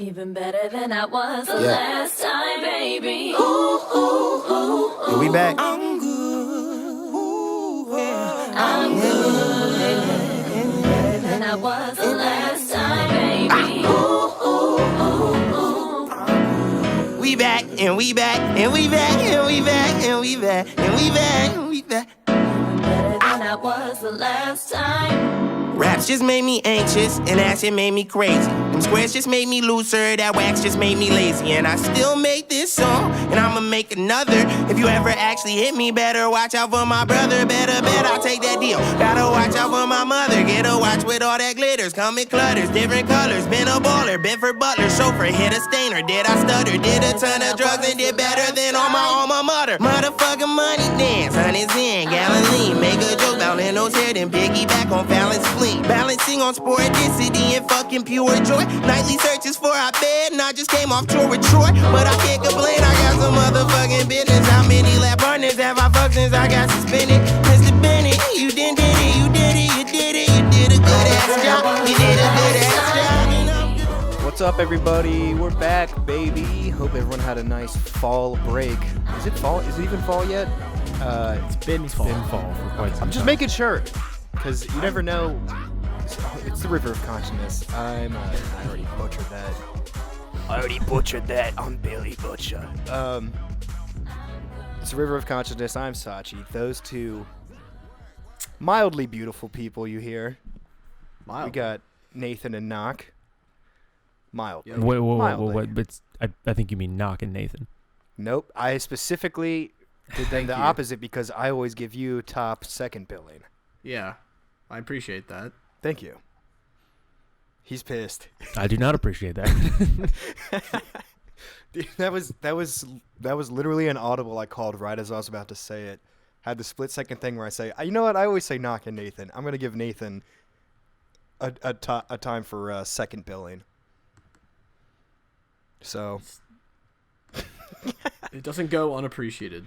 Even better than I was the last time, baby. Ooh, ooh, ooh, ooh. We back. I'm good. Ooh, yeah. I'm good. Better than I was the last time, baby. Ooh, ooh, ooh, ooh. We back and we back and we back and we back and we back and we back and we back. Even better than I was the last time. Raps just made me anxious, and action made me crazy. Them squares just made me looser, that wax just made me lazy. And I still make this song, and I'ma make another. If you ever actually hit me, better watch out for my brother. Better I'll take that deal. Gotta watch out for my mother. Get a watch with all that glitters. Come in clutters, different colors. Been a baller, been for butler, chauffeur, hit a stainer. Did I stutter? Did a ton of drugs and did better than all my alma mater. Motherfucking money dance, honey's in, Galilee. Make a joke about Leno's hair, then piggyback on Fallon's spleen. Balancing on sporadicity and fucking pure joy. Nightly searches for our bed, and I just came off tour with Troy. But I can't complain, I got some motherfucking business. How many lab partners have I fucked since I got suspended? Mr. Bennett, you did it, you did it, you did it, you did a good ass job. You did a good ass job. What's up, everybody? We're back, baby. Hope everyone had a nice fall break. Is it fall? Is it even fall yet? It's been fall for quite some I'm just time. making sure, because you never know. It's the river of consciousness. I already butchered that. I'm Billy Butcher. It's the river of consciousness. I'm Sachi. Those two mildly beautiful people you hear. Mild. We got Nathan and Nock. Mild. Wait, Mildly. but I think you mean Nock and Nathan. Nope. I specifically did them the you. opposite because I always give you top second billing. Yeah, I appreciate that. Thank you. He's pissed. I do not appreciate that. Dude, that was literally an audible I called right as I was about to say it. Had the split second thing where I say, you know what? I always say Nock and Nathan. I'm gonna give Nathan a time for second billing. So It doesn't go unappreciated.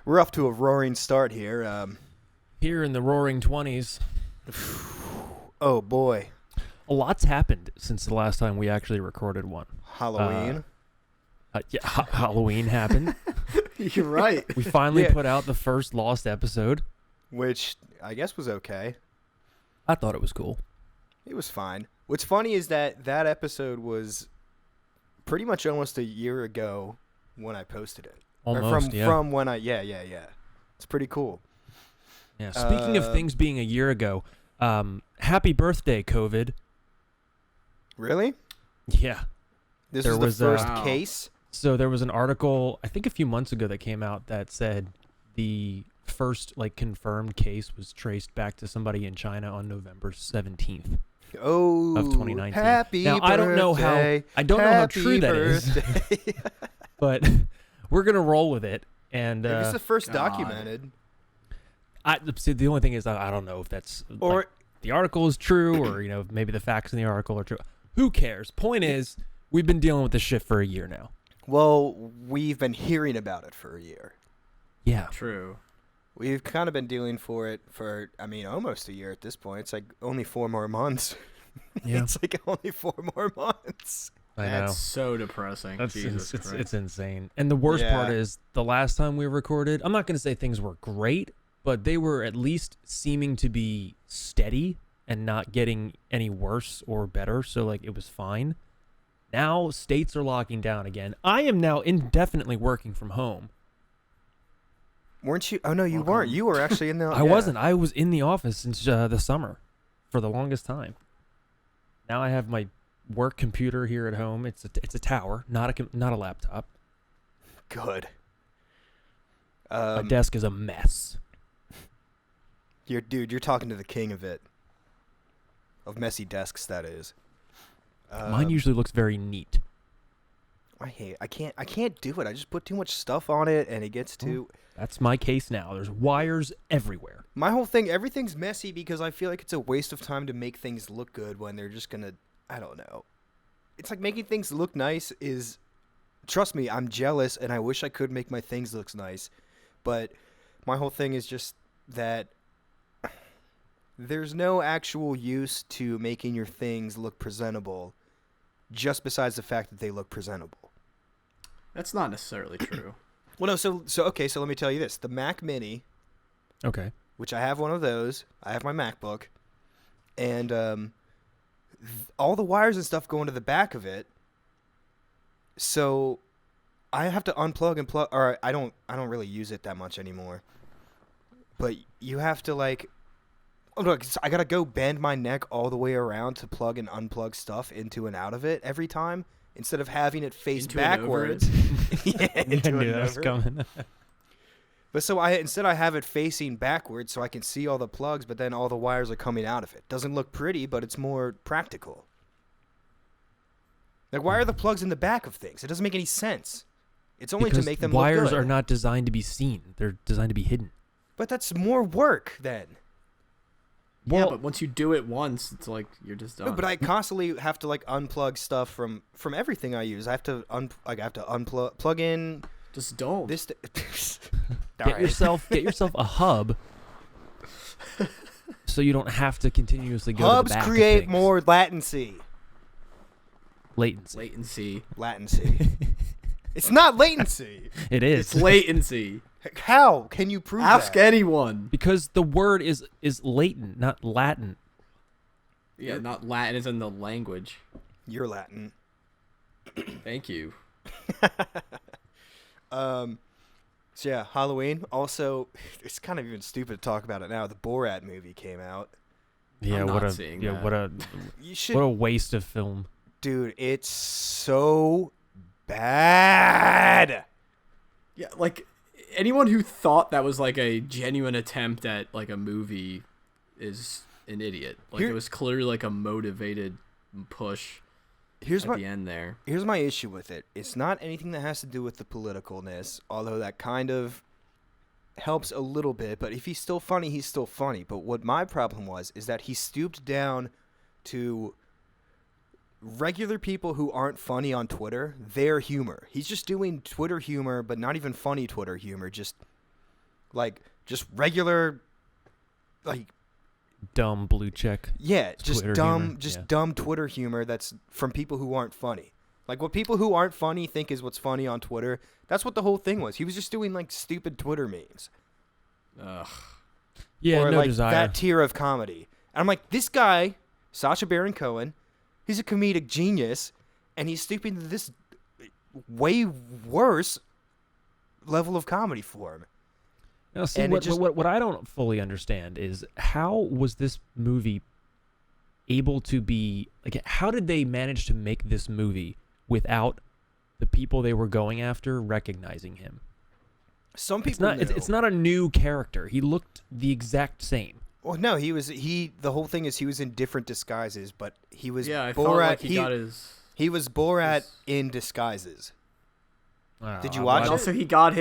we're off to a roaring start here. Here in the Roaring 20s, Oh boy, a lot's happened since the last time we actually recorded one. Halloween. Halloween happened. You're right. We finally put out the first lost episode. Which I guess was okay. I thought it was cool. It was fine. What's funny is that episode was pretty much almost a year ago when I posted it. Almost, From when I It's pretty cool. Yeah. Speaking of things being a year ago, happy birthday, COVID. Really? Yeah. This There was the was, first case? So there was an article, I think a few months ago, that came out that said the first confirmed case was traced back to somebody in China on November 17th Oh, of 2019. Happy now birthday. I don't know how true that is, but we're gonna roll with it. And Maybe it's the first God. documented. See, the only thing is I don't know if that's Or the article is true, or maybe the facts in the article are true. Who cares? Point is, we've been dealing with this shit for a year now. well, we've been hearing about it for a year. Yeah. True. We've kind of been dealing for it for, almost a year at this point. It's like only 4 more months. Yeah. It's like only 4 more months. I know. That's so depressing. Jesus Christ. It's insane. And the worst part is the last time we recorded, I'm not going to say things were great, but they were at least seeming to be steady and not getting any worse or better. So it was fine. Now states are locking down again. I am now indefinitely working from home. Weren't you? Oh, no, you weren't. You were actually in the... I wasn't. I was in the office since the summer for the longest time. Now I have my work computer here at home. It's a tower, not a laptop. Good. My desk is a mess. You're talking to the king of it. Of messy desks, that is. Mine usually looks very neat. I can't do it. I just put too much stuff on it, and it gets too... That's my case now. There's wires everywhere. My whole thing, everything's messy because I feel like it's a waste of time to make things look good when they're just gonna... I don't know. It's like making things look nice is... Trust me, I'm jealous, and I wish I could make my things look nice. But my whole thing is just that... There's no actual use to making your things look presentable just besides the fact that they look presentable. That's not necessarily true. Well, no, so okay, so let me tell you this. The Mac Mini, Okay. which I have one of those. I have my MacBook. And all the wires and stuff go into the back of it. So I have to unplug and plug, or I don't really use it that much anymore. But you have to like, oh no, 'cause I gotta go bend my neck all the way around to plug and unplug stuff into and out of it every time, instead of having it face Into and over backwards. Yeah, I into knew and that was over. coming. But so instead I have it facing backwards so I can see all the plugs, but then all the wires are coming out of it. Doesn't look pretty, but it's more practical. Like, why are the plugs in the back of things? It doesn't make any sense. It's only Because to make them wires look good. are not designed to be seen. They're designed to be hidden. But that's more work then. Yeah, Well- but once you do it once, it's like you're just done. No, but I constantly have to like unplug stuff from everything I use. I have to unplug, plug in just don't. this. Get yourself a hub, so you don't have to continuously go. Hubs to the back of create things. more latency. latency. Latency. It's not latency. It is. It's latency. How can you prove Ask that? anyone. Because the word is latent, not Latin. Yeah, not Latin is in the language. You're Latin. Thank you. So yeah, Halloween. Also, it's kind of even stupid to talk about it now. The Borat movie came out. Yeah, I'm what not a seeing yeah, that. You should, what a waste of film. dude. It's so bad. Yeah, like anyone who thought that was like a genuine attempt at like a movie is an idiot. Like Here- it was clearly like a motivated push Here's at my the end there. here's my issue with it. It's not anything that has to do with the politicalness, although that kind of helps a little bit. But if he's still funny, he's still funny. But what my problem was is that he stooped down to regular people who aren't funny on Twitter, their humor. He's just doing Twitter humor, but not even funny Twitter humor. Just regular, like, Dumb blue check. yeah, just Twitter dumb, humor, just yeah. dumb Twitter humor that's from people who aren't funny. Like, what people who aren't funny think is what's funny on Twitter. That's what the whole thing was. He was just doing like stupid Twitter memes. Ugh. Yeah, or no like desire. that tier of comedy. And I'm like, this guy, Sacha Baron Cohen, he's a comedic genius, and he's stooping to this way worse level of comedy for him. Now, see, and it what I don't fully understand is how was this movie able to be like? How did they manage to make this movie without the people they were going after recognizing him? Some It's people not. knew. It's not a new character. He looked the exact same. Well, no, the whole thing is he was in different disguises, but he was Yeah, I Borat. felt like he got his. he was Borat his- in disguises. Did you I watch And it? also, he got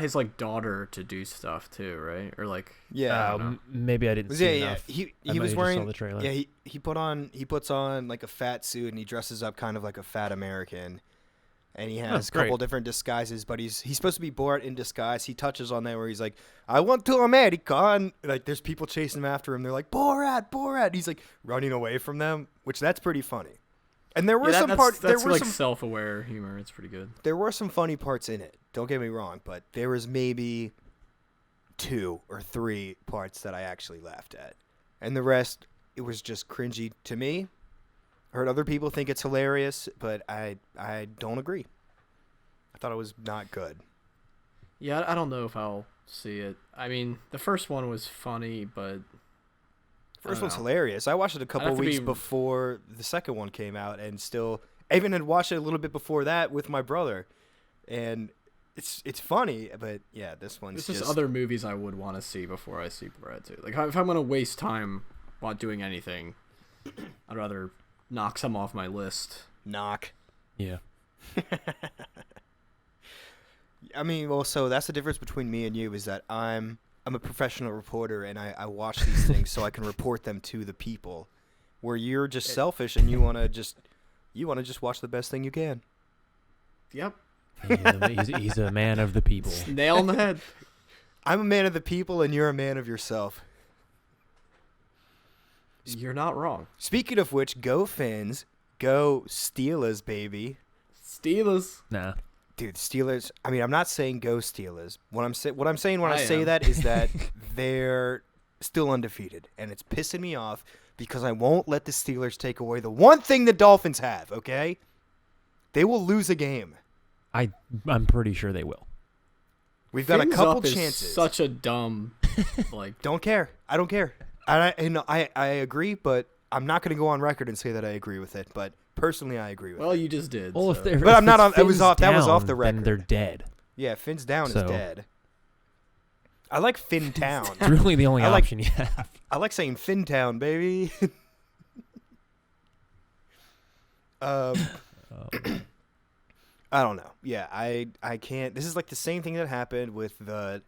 his like daughter to do stuff too, right? Or like Yeah. don't know. Maybe I didn't Yeah, see yeah. enough. He I might was have just wearing saw the trailer. Yeah, he puts on like a fat suit and he dresses up kind of like a fat American. And he has a couple great. different disguises, but he's supposed to be Borat in disguise. He touches on that where he's like, "I want to America," and like there's people chasing him after him. They're like, "Borat, Borat!" He's like running away from them, which that's pretty funny. And there were Yeah, some that's, parts. There that's were like some self-aware humor. It's pretty good. there were some funny parts in it. Don't get me wrong, but there was maybe 2 or 3 parts that I actually laughed at, and the rest it was just cringy to me. I heard other people think it's hilarious, but I don't agree. I thought it was not good. Yeah, I don't know if I'll see it. I mean, the first one was funny, but First don't one's know. hilarious. I watched it a couple have to weeks be- before the second one came out, and still, I even had watched it a little bit before that with my brother, and it's funny, but yeah, this one's there's just just other movies I would want to see before I see Borat 2. Like, if I'm gonna waste time while doing anything, I'd rather knock some off my list. Knock. Yeah. I mean, well, so that's the difference between me and you is that I'm a professional reporter and I watch these things so I can report them to the people. Where you're just selfish and you want to just watch the best thing you can. Yep, He's a man of the people. nail on the head. I'm a man of the people and you're a man of yourself. You're not wrong. Speaking of which, go Fins. Go Steelers, baby. Steelers. Nah. Dude, Steelers. I mean, I'm not saying go Steelers. What I'm saying when I I say am. that is that they're still undefeated, and it's pissing me off because I won't let the Steelers take away the one thing the Dolphins have. Okay, they will lose a game. I'm pretty sure they will. We've got a Fins couple up is chances. such a dumb, like. Don't care. I don't care. I agree, but I'm not going to go on record and say that I agree with it. But personally, I agree with Well, it. you just did. Well, so. if they're But if I'm not it's on- it was fins off- that was off down, the then they're record. dead. Yeah, Fins down So- is dead. I like Fin Town. It's really the only I like- option you have. I like saying Fin Town, baby. I don't know. Yeah, I can't. This is like the same thing that happened with the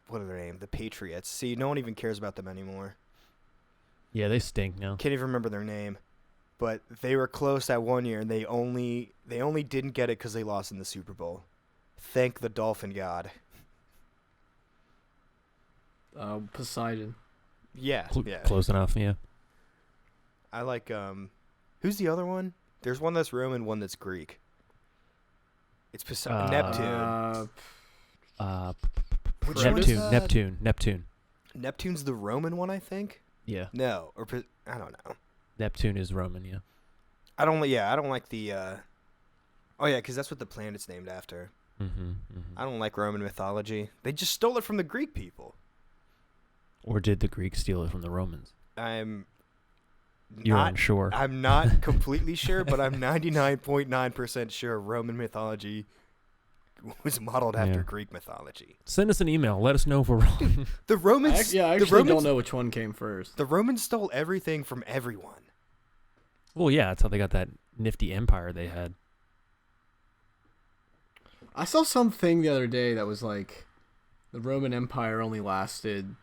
what are their name? The Patriots. See, no one even cares about them anymore. Yeah, they stink now. Can't even remember their name. But they were close that one year, and they only didn't get it because they lost in the Super Bowl. Thank the Dolphin God. Poseidon. Yeah, yeah. Close enough, yeah. I like who's the other one? There's one that's Roman, one that's Greek. It's Neptune. Which one is that? Neptune. Neptune's the Roman one, I think. Yeah. No, or I don't know. Neptune is Roman, yeah. I don't like the. Oh yeah, because that's what the planet's named after. I don't like Roman mythology. They just stole it from the Greek people. Or did the Greeks steal it from the Romans? You're unsure. I'm not completely sure, but I'm 99.9% sure Roman mythology was modeled after Yeah. Greek mythology. Send us an email. Let us know if we're wrong. The Romans. I the actually Romans, don't know which one came first. The Romans stole everything from everyone. Well, yeah, that's how they got that nifty empire they had. I saw something the other day that was like, the Roman Empire only lasted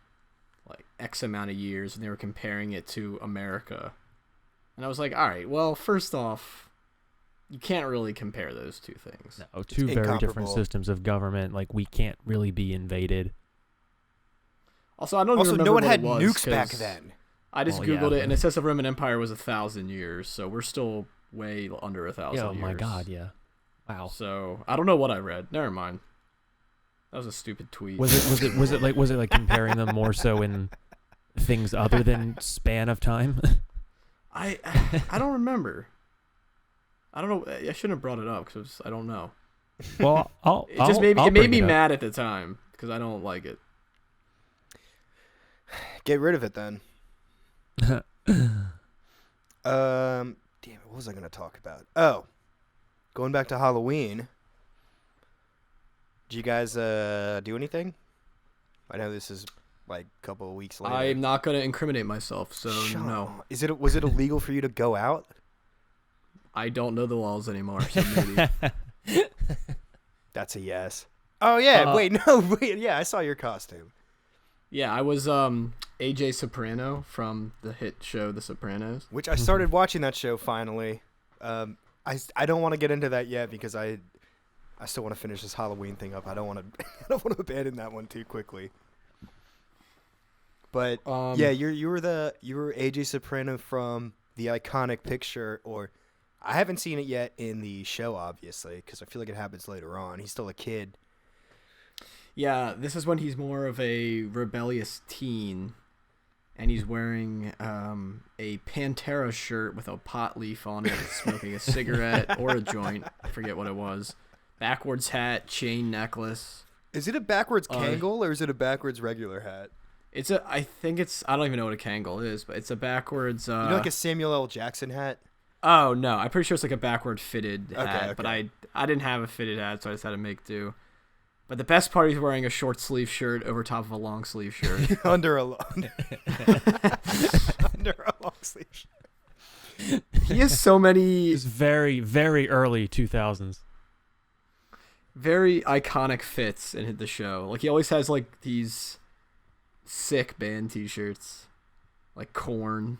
like X amount of years, and they were comparing it to America. And I was like, all right, well, first off, you can't really compare those two things. No, two very different incomparable. systems of government. Like, we can't really be invaded. Also, I don't Also, even remember no one what had it was, nukes back 'cause then. I just Well, yeah, Googled it, but- and it says the Roman Empire was 1,000 years, so we're still way under 1,000 Oh years. my god, yeah. Wow. So, I don't know what I read. Never mind. That was a stupid tweet. Was it like comparing them more so in things other than span of time? I don't remember. I don't know. I shouldn't have brought it up because I don't know. Well, It made me mad at the time because I don't like it. Get rid of it then. Damn it, what was I going to talk about? Oh, going back to Halloween. Did you guys do anything? I know this is like a couple of weeks later. I'm not gonna incriminate myself, so Shut no. up. Was it illegal for you to go out? I don't know the laws anymore, so maybe. That's a yes. Oh yeah, wait, yeah, I saw your costume. Yeah, I was AJ Soprano from the hit show The Sopranos. Which I started watching that show finally. I don't want to get into that yet because I still want to finish this Halloween thing up. I don't want to abandon that one too quickly. But yeah, you were AJ Soprano from the iconic picture, or I haven't seen it yet in the show, obviously, because I feel like it happens later on. He's still a kid. Yeah, this is when he's more of a rebellious teen, and he's wearing a Pantera shirt with a pot leaf on it, smoking a cigarette or a joint. I forget what it was. Backwards hat, chain necklace. Is it a backwards Kangol or is it a backwards regular hat? I don't even know what a Kangol is, but it's a backwards. You know, like a Samuel L. Jackson hat? Oh no, I'm pretty sure it's like a backward fitted hat, Okay. but I didn't have a fitted hat, so I just had to make do. But the best part, he's wearing a short sleeve shirt over top of a long sleeve shirt. under a long sleeve shirt. He has so many It's very, very early 2000s. very iconic fits in the show. Like he always has like these sick band T-shirts, like Korn.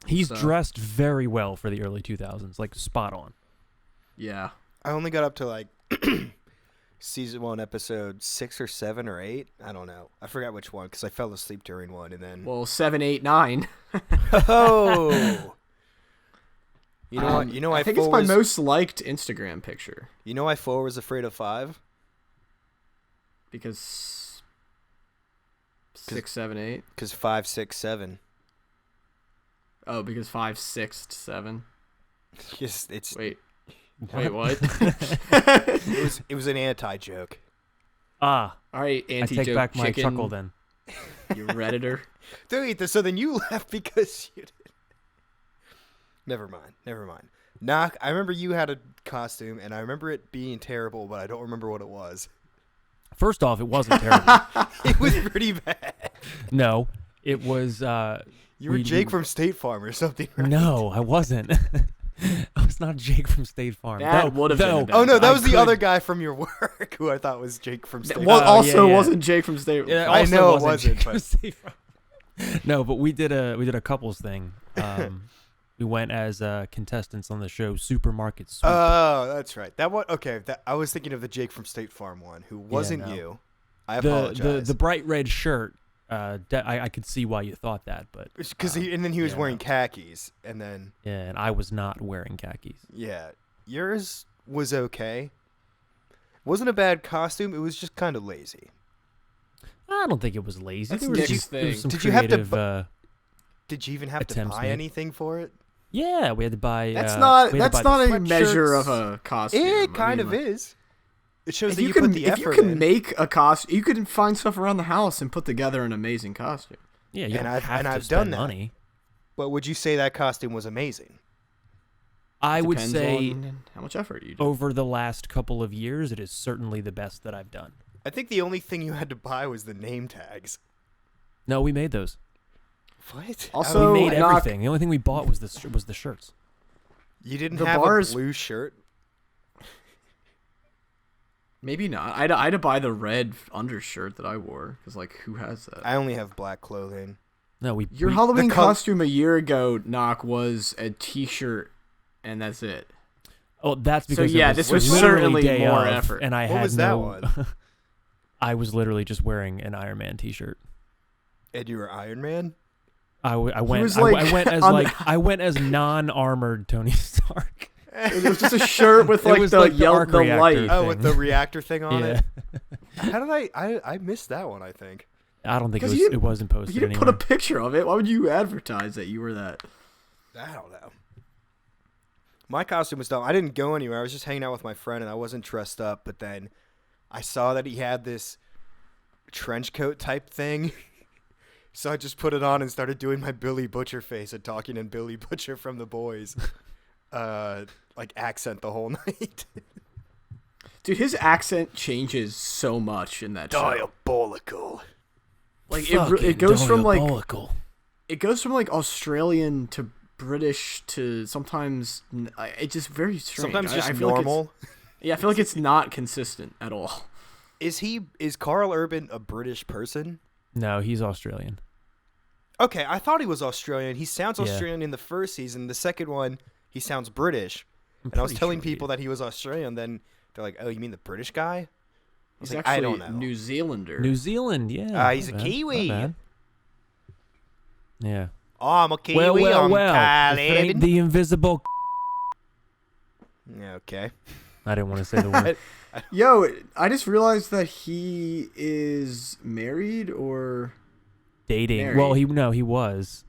He's So- dressed very well for the early 2000s, like spot on. Yeah. I only got up to like season 1, episode 6 or 7 or 8. I don't know. I forgot which one because I fell asleep during one and then. Well, 7, 8, 9. Oh. You know what? You know I why think it's 4 my was, most liked Instagram picture You know why 4 was afraid of 5? because 6, 7, 8. Because 5, 6, 7. Oh, because 5, 6, 7. Just it's Wait, what? it was an anti-joke. Ah, All right, I anti-joke take back my chicken, chuckle then. you redditor. Dude, so then you laughed because you did. Never mind. Nock, I remember you had a costume, and I remember it being terrible, but I don't remember what it was. First off, it wasn't terrible. It was pretty bad. No, it was. You were Jake from State Farm or something, right? No, I wasn't. I was not Jake from State Farm. That would have been a bad- Oh, no, that I was the could- other guy from your work who I thought was Jake from State Well, Farm. also yeah. wasn't Jake from State. Yeah, I also know it wasn't, Jake from but- State Farm. No, but we did a couples thing. We went as contestants on the show Supermarket Sweep. Oh, that's right. That one. Okay, I was thinking of the Jake from State Farm one, who wasn't no. you. I apologize. The bright red shirt. I could see why you thought that, but Because and then he was yeah. wearing khakis, and then yeah, and I was not wearing khakis. yeah, yours was okay. Wasn't a bad costume. It was just kind of lazy. I don't think it was lazy. That's There was Nick's there was thing. some Did you have to creative, Did you even have to attempts buy made. anything for it? yeah, we had to buy. That's we not. had to That's buy the not a measure of sweatshirts. a costume. It I kind mean, of like, is. It shows If that you you can, put the if you effort can in. make a costume, you can find stuff around the house and put together an amazing costume. Yeah, you And don't I've- have and to I've spend done that. money. But would you say that costume was amazing? I would Depends say on how much effort you do. over the last couple of years, it is certainly the best that I've done. I think the only thing you had to buy was the name tags. No, we made those. What? Also, we made Nock- everything. The only thing we bought was the shirts. You didn't the have bars- a blue shirt? Maybe not. I had to buy the red undershirt that I wore because, like, who has that? I only have black clothing. No, we Your we, Halloween the col- costume a year ago, Nock, was a T-shirt, and that's it. Oh, that's So, because yeah, it this was literally certainly day more of, effort. and I What had was that no. one? I was literally just wearing an Iron Man T-shirt. And you were Iron Man? I went. was I like went as on- I went as non-armored Tony Stark. It was just a shirt with It like was the like the yellow, arc the reactor light. thing. Oh, with the reactor thing on Yeah, it? How did I missed that one, I think. I don't think it 'Cause was. you didn't- It wasn't posted You didn't anywhere. put a picture of it. Why would you advertise that you were that? I don't know. My costume was dumb. I didn't go anywhere. I was just hanging out with my friend, and I wasn't dressed up. But then I saw that he had this trench coat type thing. So I just put it on and started doing my Billy Butcher face and talking in Billy Butcher from The Boys. Like accent the whole night. Dude, his accent changes so much in that show. Diabolical. Like Fucking it goes from like diabolical. Australian to British to sometimes it's just very strange. Sometimes just I feel like normal. I feel like it's not consistent at all. Is Carl Urban a British person? No, he's Australian. Okay, I thought he was Australian. He sounds Yeah. Australian in the first season. The second one, he sounds British. I'm And I was pretty telling sure he people is. that he was Australian. Then they're like, "Oh, you mean the British guy?" I was He's like, actually I don't know. New Zealander. New Zealand, yeah. He's a not bad, Kiwi. not bad. Yeah. Oh, I'm a Kiwi. Well. I'm If it ain't Caleb. the invisible. Yeah, okay. I didn't want to say the word. Yo, I just realized that he is married or Dating. Well, married. he was.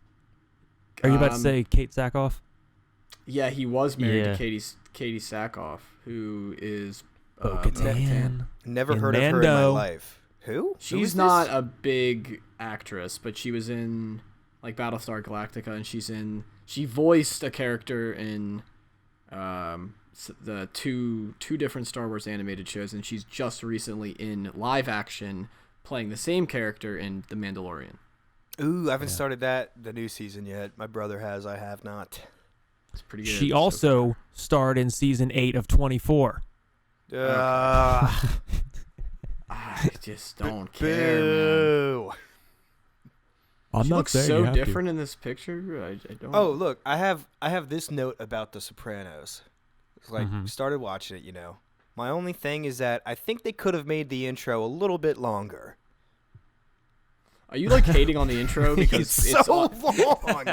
Are you about to Um, say Kate Sackhoff? yeah, he was married Yeah. to Katie Sackhoff, who is Bo-Katan. Never And heard of her in my Mando. life. Who? Who She's is not this? a big actress, but she was in like Battlestar Galactica, and she voiced a character in the two different Star Wars animated shows, and she's just recently in live action playing the same character in The Mandalorian. Ooh, I haven't Yeah. started the new season yet. My brother has. I have not. It's pretty good. She so also starred in season 8 of 24. I just don't care, man. Boo. I'm She not looks saying so you have to. different in this picture. I don't. Oh, look, I have this note about The Sopranos. It's like Mhm. started watching it, My only thing is that I think they could have made the intro a little bit longer. Are you like hating on the intro because It's so long.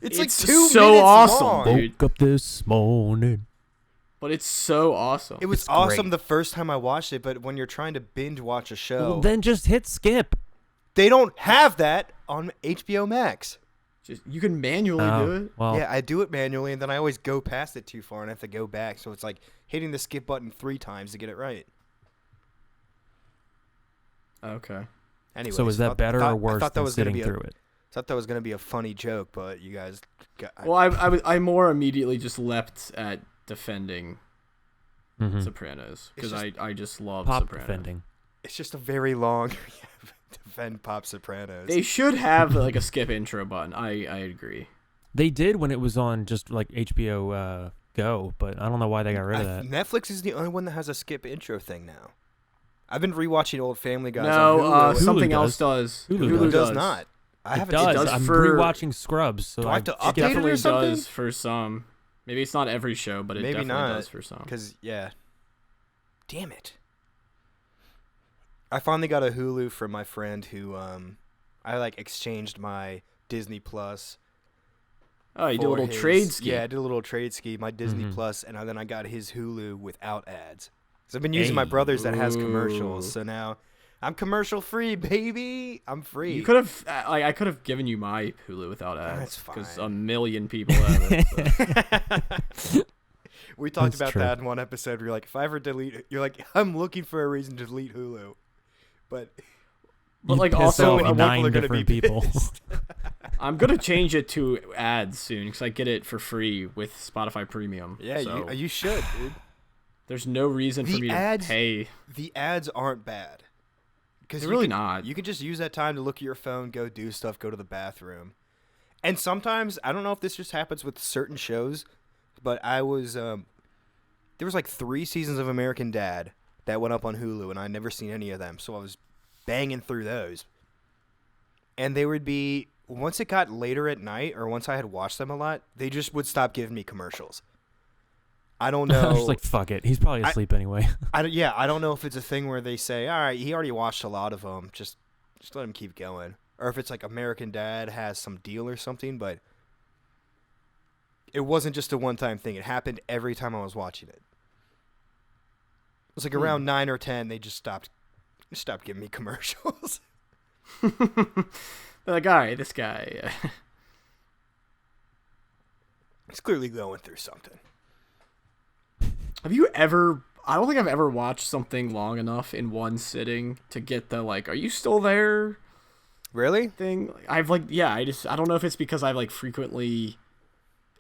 It's like it's 2 so minutes awesome, long. dude. Woke up this morning. But it's so awesome. It was It's awesome great. the first time I watched it, but when you're trying to binge watch a show, Well, then just hit skip. they don't have that on HBO Max. Just, you can manually do it. Well, Yeah, I do it manually, and then I always go past it too far and have to go back. So it's like hitting the skip button 3 times to get it right. Okay. Anyway, so is that better or worse than sitting through it? Thought that was gonna be a funny joke, but you guys got. Well, I more immediately just leapt at defending Mhm. Sopranos because It's I just love Pop Sopranos. defending. It's just a very long defend Pop Sopranos. They should have like a skip intro button. I agree. They did when it was on just like HBO Go, but I don't know why they got rid of that. Netflix is the only one that has a skip intro thing now. I've been rewatching old Family Guys. No, on Hulu. something Hulu else does. Hulu does not. I It haven't. does. does I'm for- rewatching Scrubs, so Do I have to It update it definitely or something? does for some. Maybe it's not every show, but it Maybe definitely not, does for some. Because yeah, damn it. I finally got a Hulu from my friend who I like exchanged my Disney Plus. Oh, you did a for little his- trade ski. Yeah, I did a little trade ski. My Disney Mhm. Plus, and then I got his Hulu without ads. So I've been using my brother's that has commercials. Ooh. So now I'm commercial free, baby. I'm free. You could have, I could have given you my Hulu without ads. That's Because fine. a million people have it. So. We talked That's about true. that in one episode. You're like, if I ever delete, you're like, I'm looking for a reason to delete Hulu, but But You like pissed also, off people are 9 gonna be different people. pissed. I'm gonna change it to ads soon because I get it for free with Spotify Premium. Yeah, so you should, dude. there's no reason for The me ads- to pay. The ads aren't bad. Because They're really not. You can just use that time to look at your phone, go do stuff, go to the bathroom. And sometimes, I don't know if this just happens with certain shows, but I was, there was like 3 seasons of American Dad that went up on Hulu, and I'd never seen any of them, so I was banging through those. And they would be, once it got later at night, or once I had watched them a lot, they just would stop giving me commercials. I don't I know. was like, fuck it. He's probably asleep anyway. I don't know if it's a thing where they say, all right, he already watched a lot of them, just let him keep going. Or if it's like American Dad has some deal or something, but it wasn't just a one-time thing. It happened every time I was watching it. It was like around 9 or 10, they just stopped giving me commercials. They're like, all right, this guy. It's clearly going through something. Have you ever? I don't think I've ever watched something long enough in one sitting to get the like, "Are you still there?" Really? thing. Like, I've like, yeah, I don't know if it's because I've like frequently,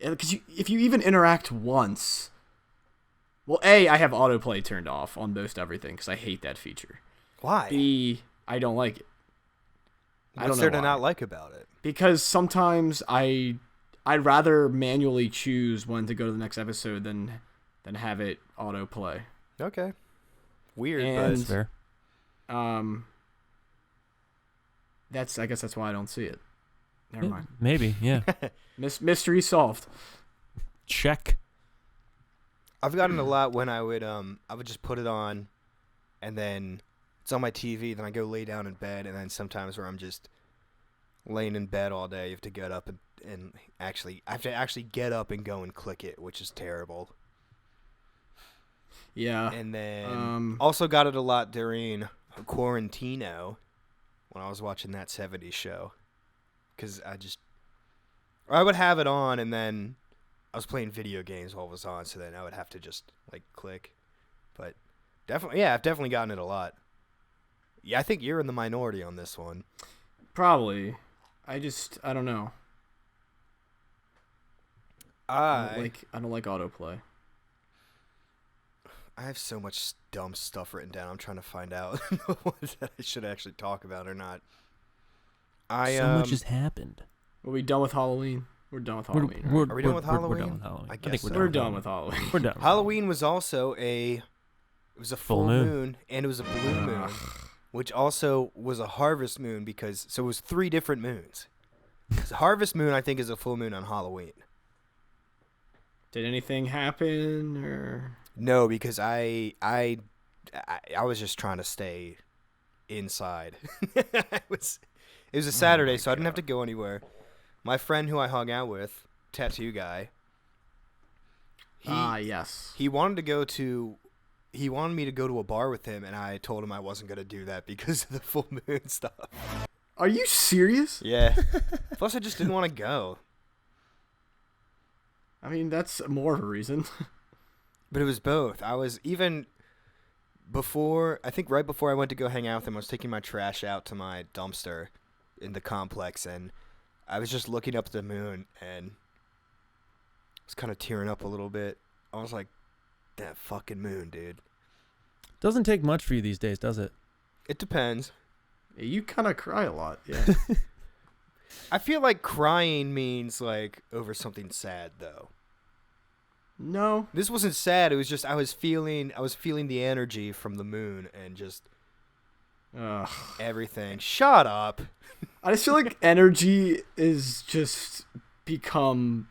because if you even interact once, well, A, I have autoplay turned off on most everything because I hate that feature. Why? B, I don't like it. I What's don't know there to why. not like about it? Because sometimes I'd rather manually choose when to go to the next episode than have it autoplay. Okay. Weird, And- That's fair. I guess that's why I don't see it. Never Yeah, mind. maybe, yeah. Mystery solved. Check. I've gotten a lot when I would just put it on, and then it's on my TV. Then I go lay down in bed, and then sometimes where I'm just laying in bed all day, you have to get up and actually I have to actually get up and go and click it, which is terrible. Yeah. And then Also also got it a lot during Quarantino when I was watching that 70s show, because I would have it on, and then I was playing video games while it was on, so then I would have to just like click. But definitely, yeah, I've definitely gotten it a lot. Yeah, I think you're in the minority on this one. Probably. I don't know. I don't like autoplay. I have so much dumb stuff written down. I'm trying to find out the ones that I should actually talk about or not. So much has happened. Are we done with Halloween? We're done with Halloween. right? Are we done with We're Halloween? done with Halloween. I think guess we're so. done We're with done Halloween. with Halloween. We're done. with Halloween was also it was a full moon. moon, and it was a blue moon, which also was a harvest moon so it was 3 different moons. So harvest moon, I think, is a full moon on Halloween. Did anything happen or? No, because I was just trying to stay inside. It was a Saturday, so I didn't have to go anywhere. My friend who I hung out with, tattoo guy. Yes. He wanted me to go to a bar with him, and I told him I wasn't going to do that because of the full moon stuff. Are you serious? Yeah. Plus, I just didn't want to go. I mean, that's more of a reason. But it was both. I was even before, I think right before I went to go hang out with him, I was taking my trash out to my dumpster in the complex, and I was just looking up at the moon, and I was kind of tearing up a little bit. I was like, that fucking moon, dude. Doesn't take much for you these days, does it? It depends. Yeah, you kind of cry a lot, yeah. I feel like crying means like over something sad, though. No. This wasn't sad. It was just I was feeling the energy from the moon and just everything. Shut up. I just feel like energy is just become...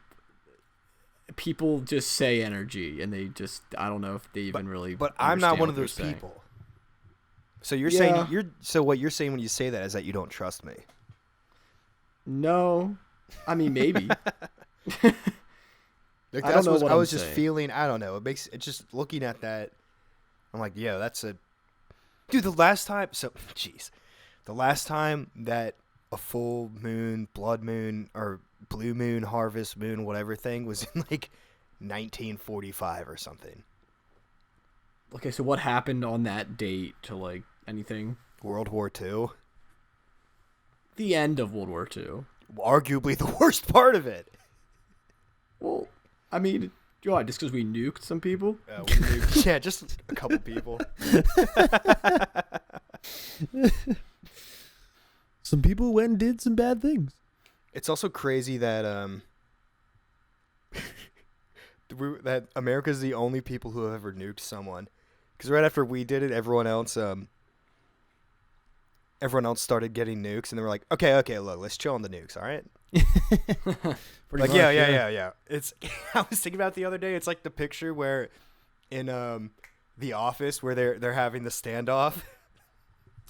People just say energy, and they just... I don't know if they even really But I'm not understand one what of those they're saying. people. So you're Yeah. saying so what you're saying when you say that is that you don't trust me. No. I mean, maybe. Like, I don't know what I I'm was just saying. feeling. I don't know. It just looking at that. I'm like, yo, that's a dude. The last time that a full moon, blood moon, or blue moon, harvest moon, whatever thing was in like 1945 or something. Okay, so what happened on that date to, like, anything? World War II. The end of World War II. Arguably the worst part of it. Well, I mean, just because we nuked some people? Yeah, just a couple people. Some people went and did some bad things. It's also crazy that that America's the only people who have ever nuked someone. Because right after we did it, everyone else started getting nukes, and they were like, okay, look, let's chill on the nukes, all right? Pretty Like, much, yeah. It's I was thinking about it the other day. It's like the picture where in The Office where they're having the standoff.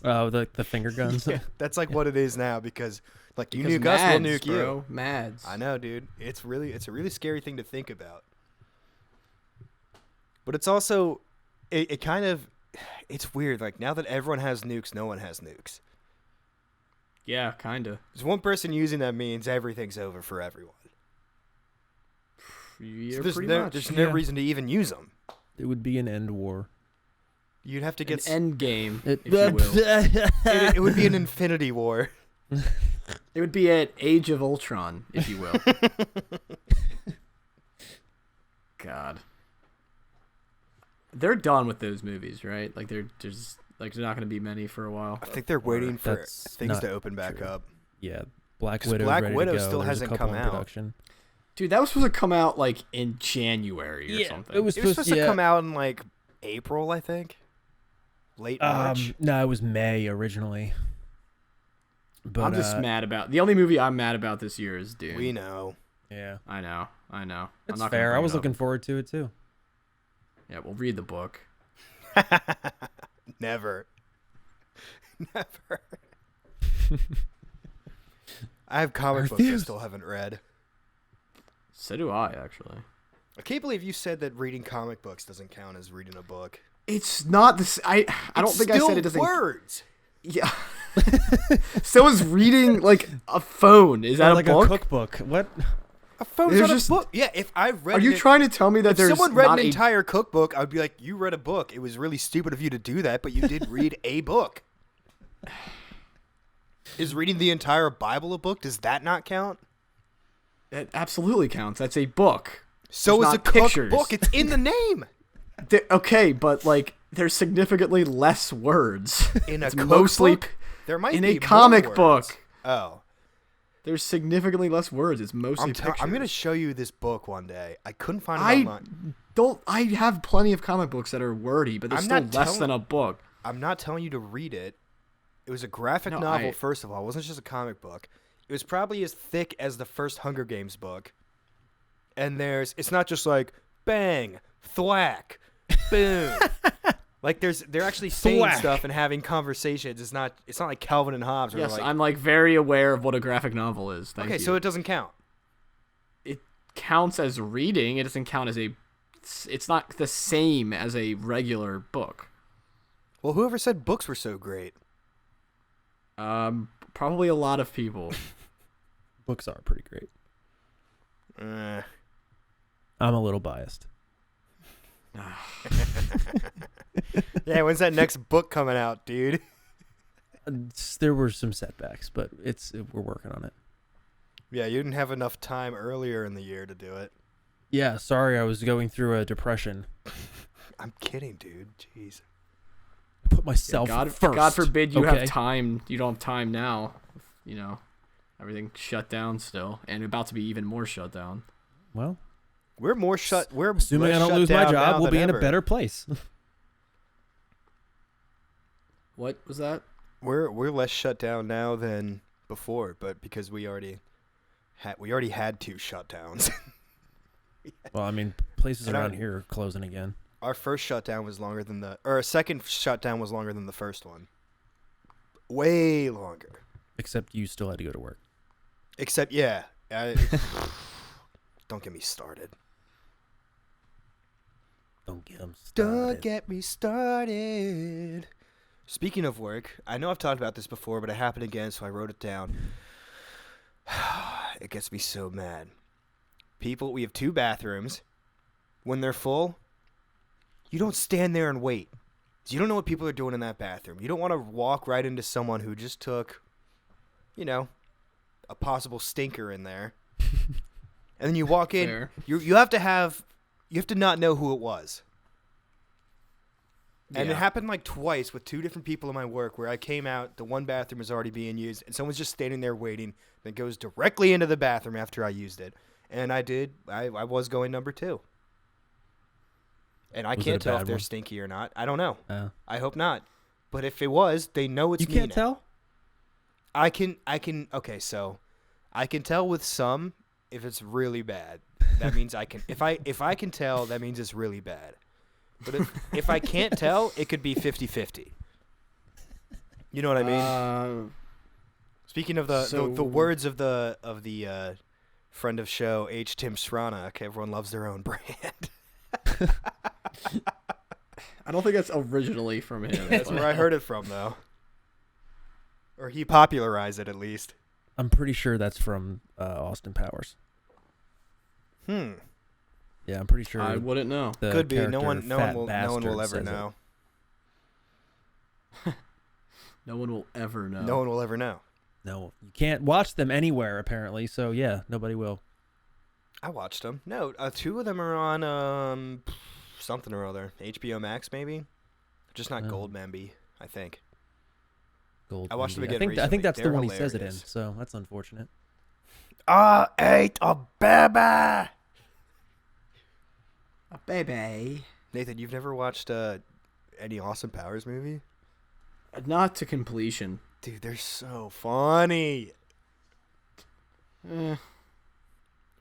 Oh, the finger guns. Yeah, that's like what it is now because like you Because nuke us, we'll Mads, nuke you. bro. Mads. I know, dude. It's a really scary thing to think about. But it's also it kind of it's weird. Like now that everyone has nukes, no one has nukes. Yeah, kind of. There's one person using that means everything's over for everyone. Yeah, So there's pretty no, much. there's no reason to even use them. It would be an end war. You'd have to An get end game, if you will. it would be an infinity war. It would be an Age of Ultron, if you will. God. They're done with those movies, right? Like there's not going to be many for a while. I think they're waiting for That's things not to open back true. up. Yeah, Black 'Cause Widow. Black ready Widow to go. still There's a hasn't couple come in out. production. Dude, that was supposed to come out like in January or something. It was It was supposed to yeah. come out in like April, I think. Late March. No, it was May originally. But I'm just mad about the only movie I'm mad about this year is Dune. We know. Yeah, I know. I'm it's not gonna fair. I bring was it up. looking forward to it too. Yeah, we'll read the book. Never. Never. I have comic books I refuse. still haven't read. So do I, actually. I can't believe you said that reading comic books doesn't count as reading a book. It's not this. I don't think I said it doesn't. Words. Yeah. So is reading like a phone? Is that like a book? a cookbook? What? A phone's There's not just- a book. Yeah, if I read Are you it, trying to tell me that if there's someone read not an a entire cookbook, I would be like, you read a book. It was really stupid of you to do that, but you did read a book. Is reading the entire Bible a book? Does that not count? It absolutely counts. That's a book. So There's is a not pictures. cookbook. It's in the name. Okay, but like there's significantly less words. In a It's cookbook? mostly There might in be a more comic words. book. Oh. There's significantly less words. It's mostly I'm pictures. going to show you this book one day. I couldn't find it online. I have plenty of comic books that are wordy, but they're I'm still not less telling- than a book. I'm not telling you to read it. It was a graphic No, novel, I- first of all. It wasn't just a comic book. It was probably as thick as the first Hunger Games book. And it's not just like, bang, thwack, boom. Like they're actually saying Thwack. stuff and having conversations. It's not like Calvin and Hobbes. Yes, like, I'm like very aware of what a graphic novel is. Thank okay, you. so it doesn't count. It counts as reading. It doesn't count as a. It's not the same as a regular book. Well, whoever said books were so great? Probably a lot of people. Books are pretty great. Uh, I'm a little biased. yeah, when's that next book coming out, dude? There were some setbacks, but we're working on it. Yeah, you didn't have enough time earlier in the year to do it. Yeah, sorry, I was going through a depression. I'm kidding, dude. Jeez. I put myself God, first. God forbid you okay? have time. You don't have time now. You know, everything shut down still, and about to be even more shut down. Well, We're more shut. We're assuming less I don't shut lose my down now job, we'll than be in a ever. better place. What was that? We're less shut down now than before, but because we already had 2 shutdowns. Well, I mean, places And around here are closing again. Our first shutdown was longer than our second shutdown was longer than the first one. Way longer. Except you still had to go to work. Except, yeah. Don't get me started. Don't get them Don't started. get me started. Speaking of work, I know I've talked about this before, but it happened again, so I wrote it down. It gets me so mad. We have 2 bathrooms. When they're full, you don't stand there and wait. You don't know what people are doing in that bathroom. You don't want to walk right into someone who just took, a possible stinker in there. And then you walk in. Fair. You have to not know who it was. And it Yeah. happened like twice with 2 different people in my work where I came out, the one bathroom was already being used, and someone's just standing there waiting that goes directly into the bathroom after I used it. And I did. I was going number 2. And I Was it can't a tell if bad they're one? stinky or not. I don't know. I hope not. But if it was, they know it's You me can't now. tell? I can okay, so I can tell with some if it's really bad. That means I can if I can tell, that means it's really bad. But if I can't tell, it could be 50-50. You know what I mean? Speaking of the words of the friend of show H. Tim Sronic, everyone loves their own brand. I don't think that's originally from him. That's where I heard it from, though. Or he popularized it, at least. I'm pretty sure that's from Austin Powers. Yeah, Yeah, I'm pretty sure. I wouldn't know. the could be. No character one Fat will Bastard ever says it. know. No one will ever know. No one will ever know. No, you can't watch them anywhere apparently. So yeah, nobody will. I watched them. No, 2 of them are on something or other. HBO Max, maybe. Just not Oh. Goldmemby, I think. Gold. I watched them Movie. again I recently. think that's the They're one he says it in. hilarious. So that's unfortunate. I ate a baby. A baby. Nathan, you've never watched any Austin Powers movie? Not to completion. Dude, they're so funny. Eh.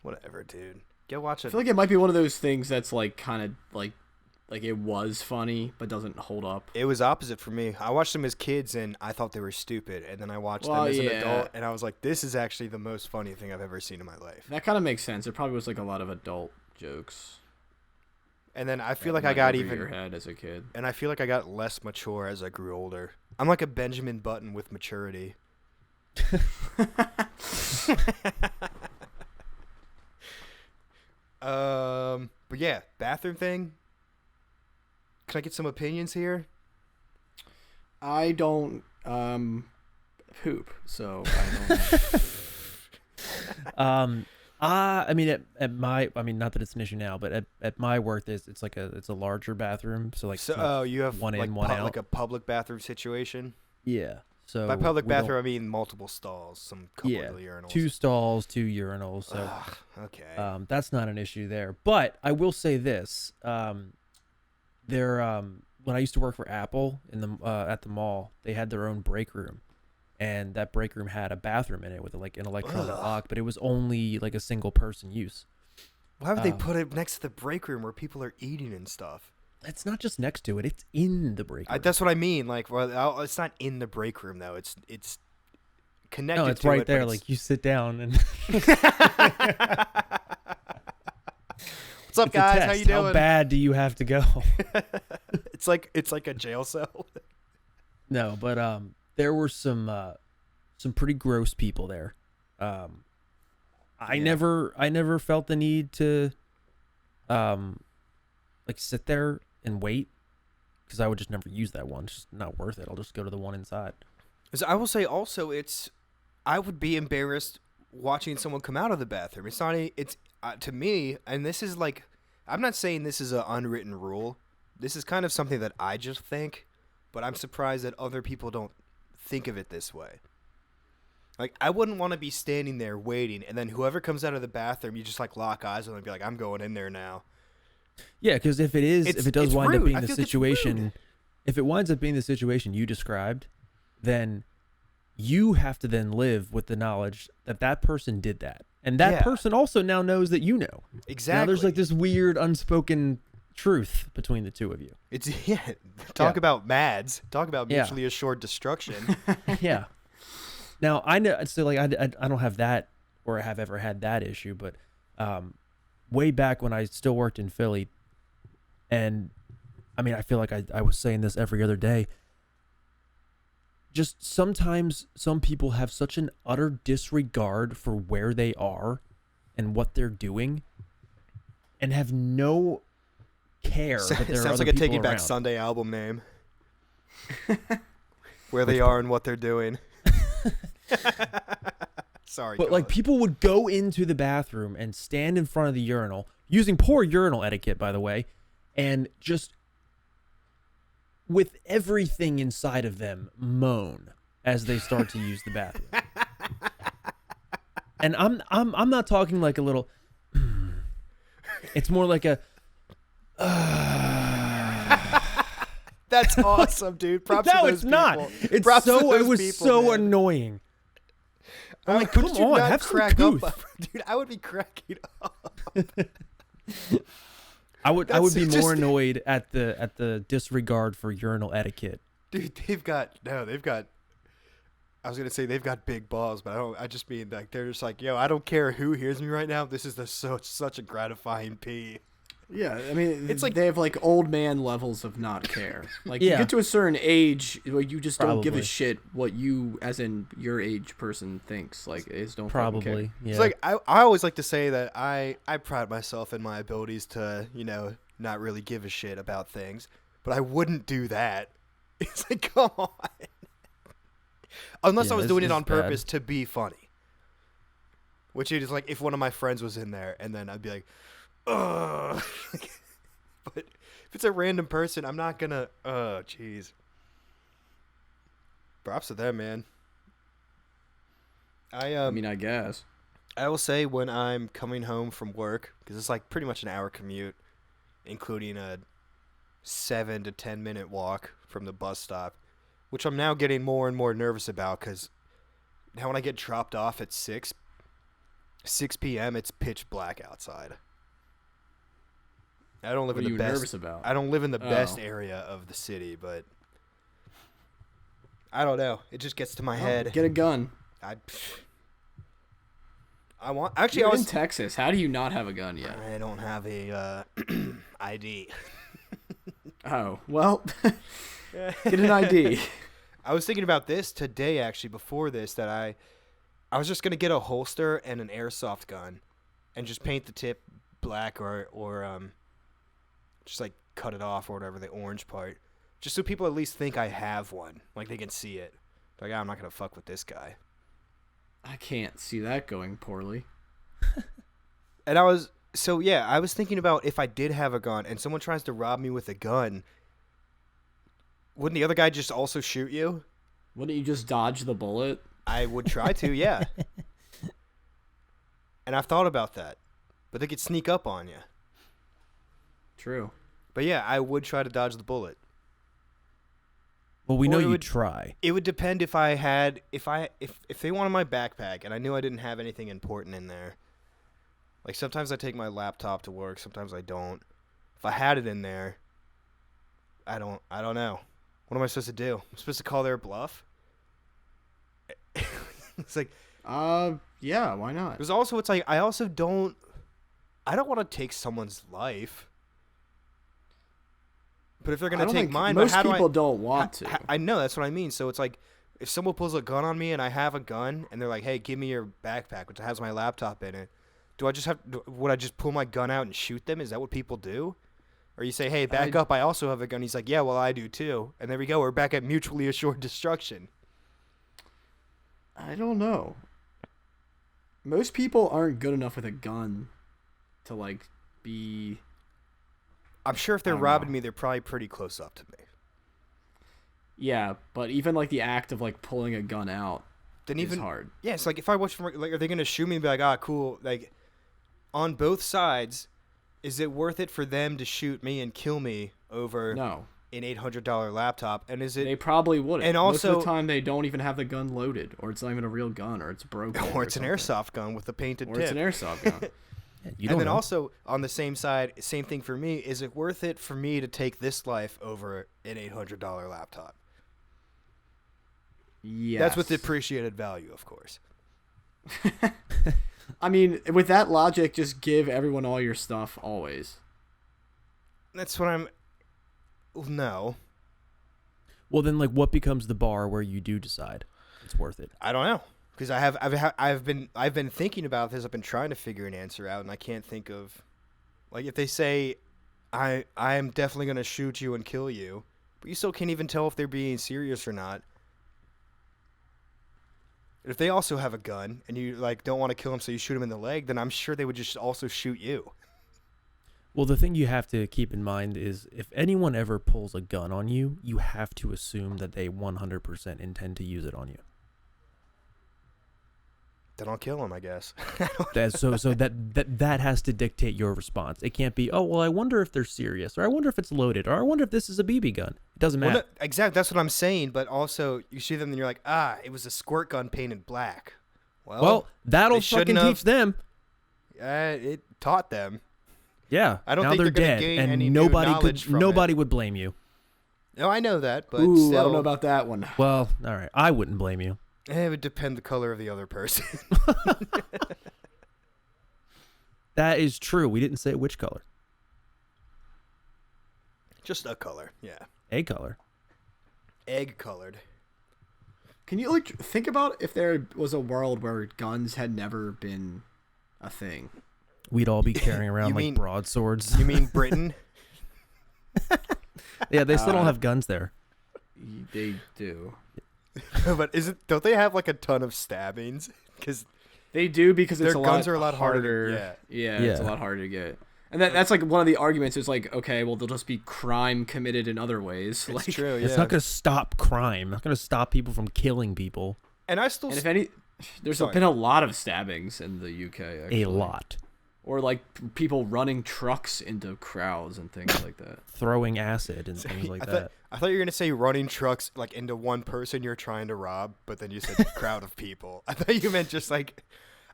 Whatever, dude. Go watch I it. feel like it might be one of those things that's like kind of like it was funny but doesn't hold up. It was opposite for me. I watched them as kids and I thought they were stupid, and then I watched them as an adult and I was like, this is actually the most funny thing I've ever seen in my life. That kind of makes sense. It probably was like a lot of adult jokes. And then I feel that like I went got over even your head as a kid. and I feel like I got less mature as I grew older. I'm like a Benjamin Button with maturity. But yeah, bathroom thing. Can I get some opinions here? I don't poop, so I don't. I mean, at my, I mean, not that it's an issue now, but at my work, it's a larger bathroom, so like, So, it's not you have one like in, one out. like a public bathroom situation. Yeah. So By public we don't- bathroom, I mean multiple stalls, some couple yeah, of urinals. 2 stalls, 2 urinals. So Ugh, okay. that's not an issue there. But I will say this: there, when I used to work for Apple in the at the mall, they had their own break room, and that break room had a bathroom in it with like an electronic Ugh. lock, but it was only like a single person use. Why would they put it next to the break room where people are eating and stuff? It's not just next to it; it's in the break room. That's what I mean. Like, well, it's not in the break room though. It's connected. No, it's to right it, there. but Like you sit down and. What's up, It's a guys? How test. you doing? How bad do you have to go? It's like a jail cell. No, but there were some pretty gross people there. I never felt the need to like sit there and wait because I would just never use that one. It's just not worth it. I'll just go to the one inside. As I will say also, I would be embarrassed watching someone come out of the bathroom. It's not to me, and this is like, I'm not saying this is an unwritten rule. This is kind of something that I just think, but I'm surprised that other people don't think of it this way. Like, I wouldn't want to be standing there waiting, and then whoever comes out of the bathroom, you just like lock eyes with them and be like, I'm going in there now. Yeah, because if it does wind up rude. being I the feel like it's situation, rude. if it winds up being the situation you described, then you have to then live with the knowledge that that person did that. And that Yeah. person also now knows that you know. Exactly. Now there's like this weird unspoken truth between the two of you. It's Talk Yeah. about MADS. Talk about Yeah. mutually assured destruction. Yeah. Now I know, so like I don't have that, or I have ever had that issue, but way back when I still worked in Philly, and I mean I feel like I was saying this every other day. Just sometimes some people have such an utter disregard for where they are and what they're doing, and have no care that there are Sounds other like a people Taking Back around. Sunday album name. Where they are and what they're doing. Sorry, But go like on. people would go into the bathroom and stand in front of the urinal, using poor urinal etiquette, by the way, and just with everything inside of them moan as they start to use the bathroom. And I'm not talking like a little. It's more like a. That's awesome, dude. Props to No, those it's not. people. It's Props to so. It those was people, so man. annoying. I'm like, How come could you on, not have some crack up, couth. dude. I would be cracking up. I would That's be just- more annoyed at the disregard for urinal etiquette. Dude, they've got. I was gonna say they've got big balls, but I just mean like they're just like, yo, I don't care who hears me right now. This is such a gratifying pee. Yeah, I mean, It's like- they have like old man levels of not care. Like you Yeah. get to a certain age where you just don't give a Probably. shit what you, as in your age person, thinks. Like, is don't fucking care. Probably. Yeah. It's like I always like to say that I pride myself in my abilities to not really give a shit about things, but I wouldn't do that. It's like, come on. Unless Yeah, I was this doing it is on bad. purpose to be funny. Which is like if one of my friends was in there and then I'd be like, ugh. But if it's a random person, I'm not gonna, jeez. Props to them, man. I mean, I guess. I will say when I'm coming home from work, because it's like pretty much an hour commute, including a 7 to 10 minute walk from the bus stop, which I'm now getting more and more nervous about because now when I get dropped off at 6 p.m., it's pitch black outside. I don't live What in are the you best. nervous about? I don't live in the best Oh. area of the city, but I don't know. It just gets to my Oh, head. Get a gun. I want. Actually, You're I in was. Texas. How do you not have a gun yet? I don't have a ID. Oh, well, get an ID. I was thinking about this today, actually, before this, that I was just gonna get a holster and an airsoft gun, and just paint the tip black or just like cut it off or whatever, the orange part, just so people at least think I have one, like they can see it. Like, I'm not gonna fuck with this guy. I can't see that going poorly. And I was thinking about if I did have a gun and someone tries to rob me with a gun, wouldn't the other guy just also shoot you? Wouldn't you just dodge the bullet? I would try to, yeah. And I've thought about that, but they could sneak up on you. True. But yeah, I would try to dodge the bullet. well, we know Or it you would- try. It would depend if they wanted my backpack and I knew I didn't have anything important in there. Like sometimes I take my laptop to work, sometimes I don't. If I had it in there, I don't know. What am I supposed to do? I'm supposed to call their bluff? It's like, yeah, why not? there's also, it's like, I don't want to take someone's life. But if they're going to take mine, most but how people do don't want to. I know, that's what I mean. So it's like, if someone pulls a gun on me and I have a gun and they're like, hey, give me your backpack, which has my laptop in it, would I just pull my gun out and shoot them? Is that what people do? Or you say, hey, back up, I also have a gun. He's like, yeah, well, I do too. And there we go. We're back at mutually assured destruction. I don't know. Most people aren't good enough with a gun to, like, be... I'm sure if they're robbing me, they're probably pretty close up to me. Yeah, but even, like, the act of, like, pulling a gun out is hard. Yeah, it's like, if I watch from, like, are they going to shoot me and be like, ah, cool. Like, on both sides, is it worth it for them to shoot me and kill me over an $800 laptop? And is it? They probably wouldn't. And also, most of the time, they don't even have the gun loaded, or it's not even a real gun, or it's broken, or it's an airsoft gun with a painted tip. Or it's an airsoft gun. And then also on the same side, same thing for me. Is it worth it for me to take this life over an $800 laptop? Yes. That's with depreciated value, of course. I mean, with that logic, just give everyone all your stuff always. That's what I'm... No. Well, then, like, what becomes the bar where you do decide it's worth it? I don't know, because I've been thinking about this. I've been trying to figure an answer out, and I can't think of, like, if they say, I am definitely going to shoot you and kill you, but you still can't even tell if they're being serious or not. If they also have a gun and you, like, don't want to kill them, so you shoot them in the leg, then I'm sure they would just also shoot you. Well, the thing you have to keep in mind is if anyone ever pulls a gun on you, you have to assume that they 100% intend to use it on you. Then I'll kill them, I guess. So that has to dictate your response. It can't be, oh, well, I wonder if they're serious, or I wonder if it's loaded, or I wonder if this is a BB gun. It doesn't matter. Well, no, exactly. That's what I'm saying. But also, you shoot them and you're like, it was a squirt gun painted black. Well, that'll fucking teach them. It taught them. Yeah. I don't now think they're they're gonna dead, gain and any new knowledge from nobody would blame you. No, I know that, but Ooh, still, I don't know about that one. Well, all right. I wouldn't blame you. It would depend the color of the other person. That is true. We didn't say which color. Just a color, yeah. A color. Egg colored. Can you, like, think about if there was a world where guns had never been a thing? We'd all be carrying around like broadswords. You mean Britain? Yeah, they still don't have guns there. They do. But don't they have like a ton of stabbings? Because they do, because their guns are a lot harder. Yeah, it's a lot harder to get. And that's like one of the arguments is like, okay, well, there'll just be crime committed in other ways. It's like, true. Yeah. It's not going to stop crime. Not going to stop people from killing people. And if any, there's been a lot of stabbings in the UK. Actually. A lot. Or like people running trucks into crowds and things like that. Throwing acid and things like that. I thought you were gonna say running trucks like into one person you're trying to rob, but then you said crowd of people. I thought you meant just like,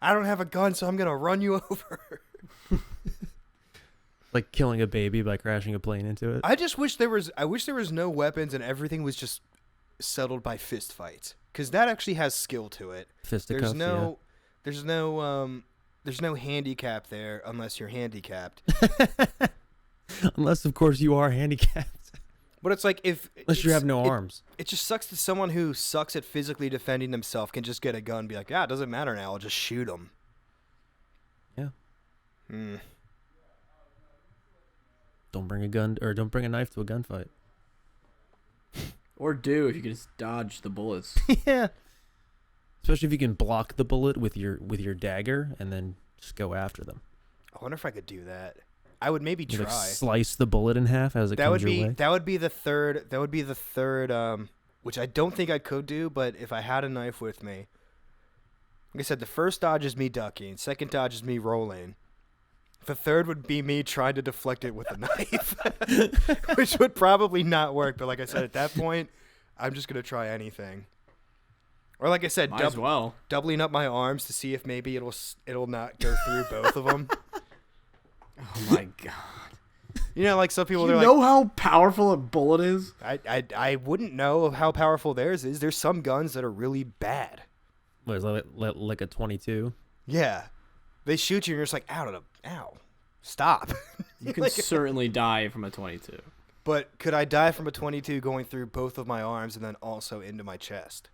I don't have a gun, so I'm gonna run you over. Like killing a baby by crashing a plane into it. I wish there was no weapons and everything was just settled by fist fights, because that actually has skill to it. Fisticuffs. There's no handicap there unless you're handicapped. Unless, of course, you are handicapped. But it's like unless you have no arms. It just sucks that someone who sucks at physically defending themselves can just get a gun and be like, it doesn't matter now. I'll just shoot them. Yeah. Don't bring a gun or don't bring a knife to a gunfight. Or do if you can just dodge the bullets. Yeah. Especially if you can block the bullet with your dagger and then just go after them. I wonder if I could do that. I would maybe try. Like slice the bullet in half as it comes your way. That would be the third. Which I don't think I could do, but if I had a knife with me, like I said, the first dodge is me ducking. Second dodge is me rolling. The third would be me trying to deflect it with a knife, which would probably not work. But like I said, at that point, I'm just gonna try anything. Or like I said, doubling up my arms to see if maybe it'll not go through both of them. Oh my god! You know, like some people, You they're know like, how powerful a bullet is? I wouldn't know how powerful theirs is. There's some guns that are really bad. What is that, like a 22? Yeah. They shoot you and you're just like, ow, stop. You can Like, certainly die from a 22. but could I die from a 22 going through both of my arms and then also into my chest?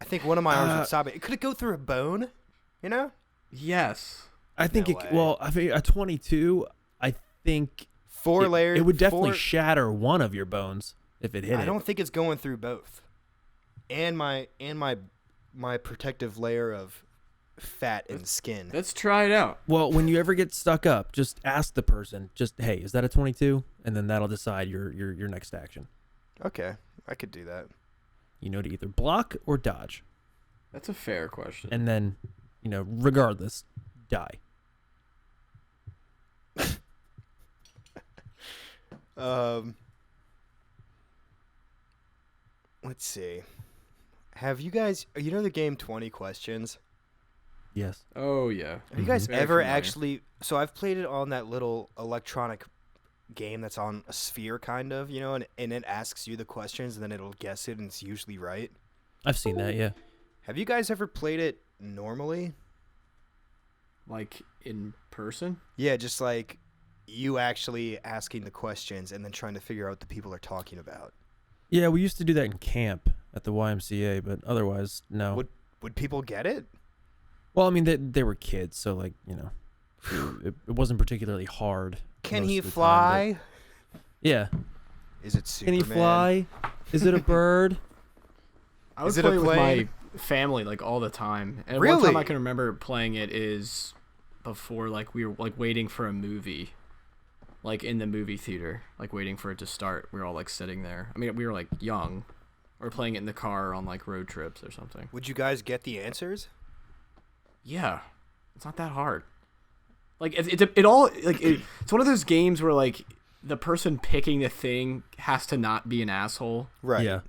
I think one of my arms would stop it. Could it go through a bone? You know? Yes. I think No it. way. Well, I think a 22. I think Four layers. It would definitely shatter one of your bones if it hit I it. don't think it's going through both. And my protective layer of fat and skin. Let's try it out. Well, when you ever get stuck up, just ask the person. Just hey, is that a 22? And then that'll decide your next action. Okay, I could do that. You know, to either block or dodge, That's a fair question. and then, regardless, die. Let's see. Have you guys, the game 20 Questions? Yes. Oh, yeah. Have you guys Very ever familiar. actually, so I've played it on that little electronic game that's on a sphere kind of, and it asks you the questions and then it'll guess it and it's usually right. I've seen that. Yeah. Have you guys ever played it normally? Like, in person? Yeah, just like you actually asking the questions and then trying to figure out what the people are talking about. Yeah, we used to do that in camp at the YMCA, but otherwise, no. Would people get it? Well, I mean, they were kids, so it wasn't particularly hard. Can most he of the time, fly? but- yeah. Is it Can Superman? he fly? Is it a bird? I would Is it a play with plane? my family, like, all the time. And one Really? time I can remember playing it is before, like, we were, like, waiting for a movie. Like, in the movie theater. Like, waiting for it to start. We were all, like, sitting there. I mean, we were, like, young. Or playing it in the car on, like, road trips or something. Would you guys get the answers? Yeah. It's not that hard. Like, it's one of those games where, like, the person picking the thing has to not be an asshole. Right. Yeah.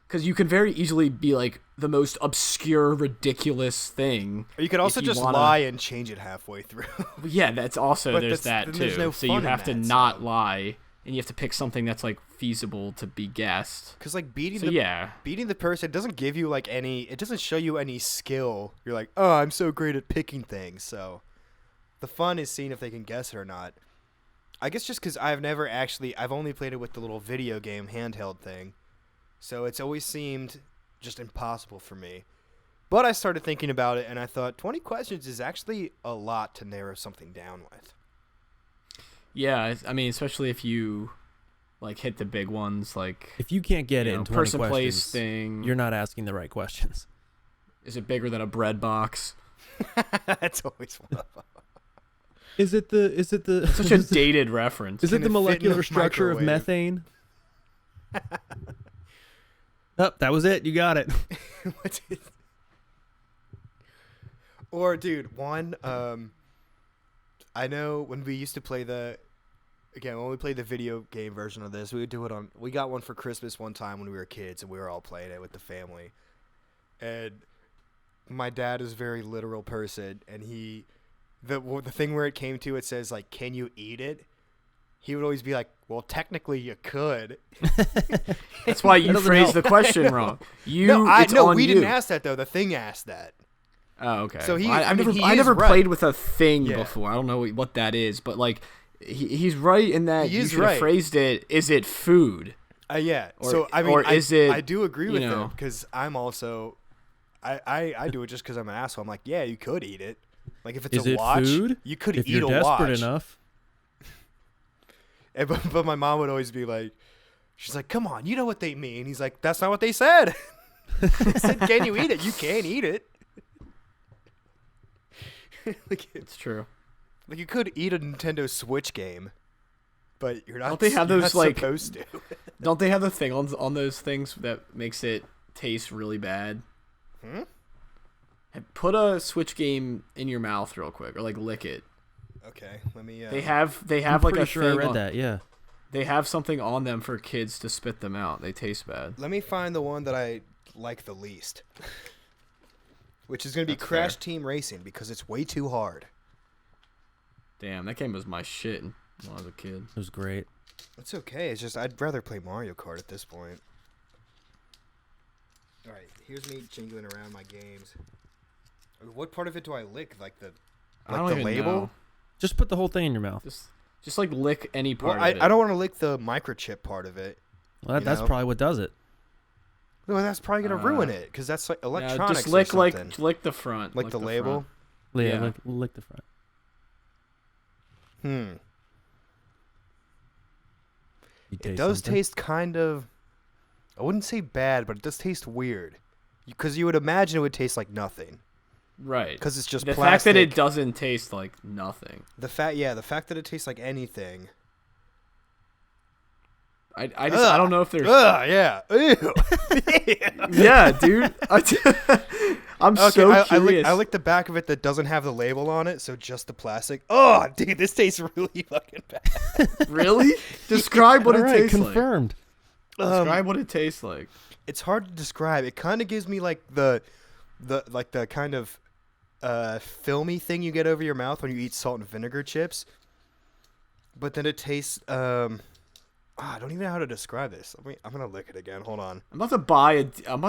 Because you can very easily be, like, the most obscure, ridiculous thing. Or you could also if you just wanna- lie and change it halfway through. Yeah, that's also, But there's that's- that, then there's too. no So fun you in have to that, not so- lie, and you have to pick something that's, like, feasible to be guessed. Because like beating So, the yeah. beating the person doesn't give you like any. It doesn't show you any skill. You're like, oh, I'm so great at picking things. So the fun is seeing if they can guess it or not. I guess just because I've only played it with the little video game handheld thing, so it's always seemed just impossible for me. But I started thinking about it, and I thought 20 questions is actually a lot to narrow something down with. Yeah, I mean, especially if you, like, hit the big ones, like, If you can't get it in 20 person, questions, place, thing. you're not asking the right questions. Is it bigger than a bread box? That's always one of them. Is it the Such a dated reference. is it Can the it fit in molecular the structure of microwave? methane? Oh, that was it. You got it. What's it? Or, dude, I know when we used to play when we played the video game version of this, we would do it we got one for Christmas one time when we were kids, and we were all playing it with the family. And my dad is a very literal person, and the thing where it came to, it says, like, can you eat it? He would always be like, well, technically you could. That's why you doesn't phrased help. the question wrong. We We didn't ask that, though. The thing asked that. Oh, okay. So Well, I he never is right. played with a thing Yeah. before. I don't know what that is, but, like, he's right in that He you is should have right. phrased it, is it food? Yeah. Or- So I mean, or is it, I do agree with you him know- because I'm also, I do it just because I'm an asshole. I'm like, yeah, you could eat it. Like if it's Is a it watch, food? you could If eat you're a desperate watch. enough. But my mom would always be like, she's like, come on, you know what they mean. He's like, that's not what they said. They said, can you eat it? You can eat it. Like, It's true. like you could eat a Nintendo Switch game, but you're not. Don't they have you're those, not like- supposed to? Don't they have the thing on those things that makes it taste really bad? Hmm? Put a Switch game in your mouth real quick, or, like, lick it. Okay, let me. They have I'm like pretty a sure thing I read on- that. Yeah. They have something on them for kids to spit them out. They taste bad. Let me find the one that I like the least, which is going to be That's Crash fair. Team Racing because it's way too hard. Damn, that game was my shit when I was a kid. It was great. It's okay. It's just I'd rather play Mario Kart at this point. All right, here's me jingling around my games. What part of it do I lick? Like the I don't even label? know. Just put the whole thing in your mouth. Just like lick any part Well, of it. I don't want to lick the microchip part of it. Well, that's know? probably what does it. Well, that's probably gonna ruin it because that's like Yeah, electronics. just lick or something. lick the front. Like lick the label. front. Yeah, Yeah. lick the front. You It does something? taste kind of. I wouldn't say bad, but it does taste weird. Because you would imagine it would taste like nothing. Right. Because it's just the plastic. fact that it doesn't taste like nothing. The fact that it tastes like anything. I don't know if there's. Yeah. Ew. Yeah, dude. I'm so curious. I lick the back of it that doesn't have the label on it, so just the plastic. Oh, dude, this tastes really fucking bad. Really? Describe what All it right, tastes confirmed. like. Describe what it tastes like. It's hard to describe. It kind of gives me like the kind of filmy thing you get over your mouth when you eat salt and vinegar chips. But then it tastes. I don't even know how to describe this. I'm gonna lick it again. Hold on. I'm about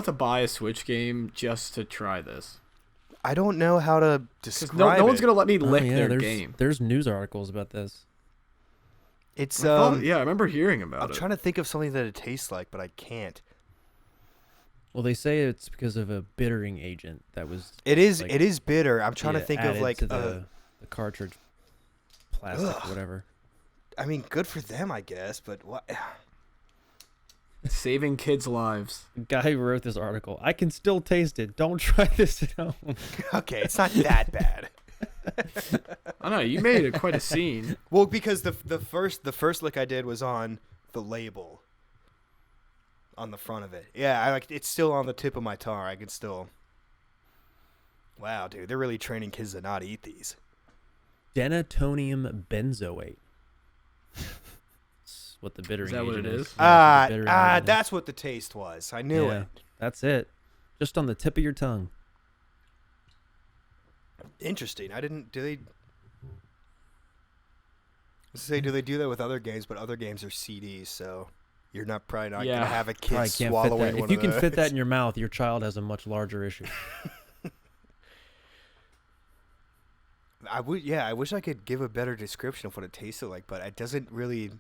to buy a Switch game just to try this. I don't know how to describe No one's it. gonna let me Oh, lick yeah, their there's, game. There's news articles about this. It's Yeah, I remember hearing about I'm it. trying to think of something that it tastes like, but I can't. Well, they say it's because of a bittering agent that was. It is. like, It is bitter. I'm trying to think of added like to the cartridge plastic, Ugh. whatever. I mean, good for them, I guess. But what? Saving kids' lives. The guy who wrote this article, I can still taste it. Don't try this at home. Okay, it's not that bad. I know you made it quite a scene. Well, because the first lick I did was on the label. On the front of it. Yeah, I like it's still on the tip of my tongue. I can still. Wow, dude, they're really training kids to not eat these. Denatonium benzoate. That's what the bittering Is that what agent it is. is? Yeah, that's what the bittering agent is. That's what the taste was. I knew Yeah, it. That's it. Just on the tip of your tongue. Interesting. I didn't. Do they? Do they do that with other games? But other games are CDs, so you're probably not Yeah. gonna have a kid Probably can't fit swallowing that. one If you of can fit that those. in your mouth, your child has a much larger issue. I wish I could give a better description of what it tasted like, but it doesn't really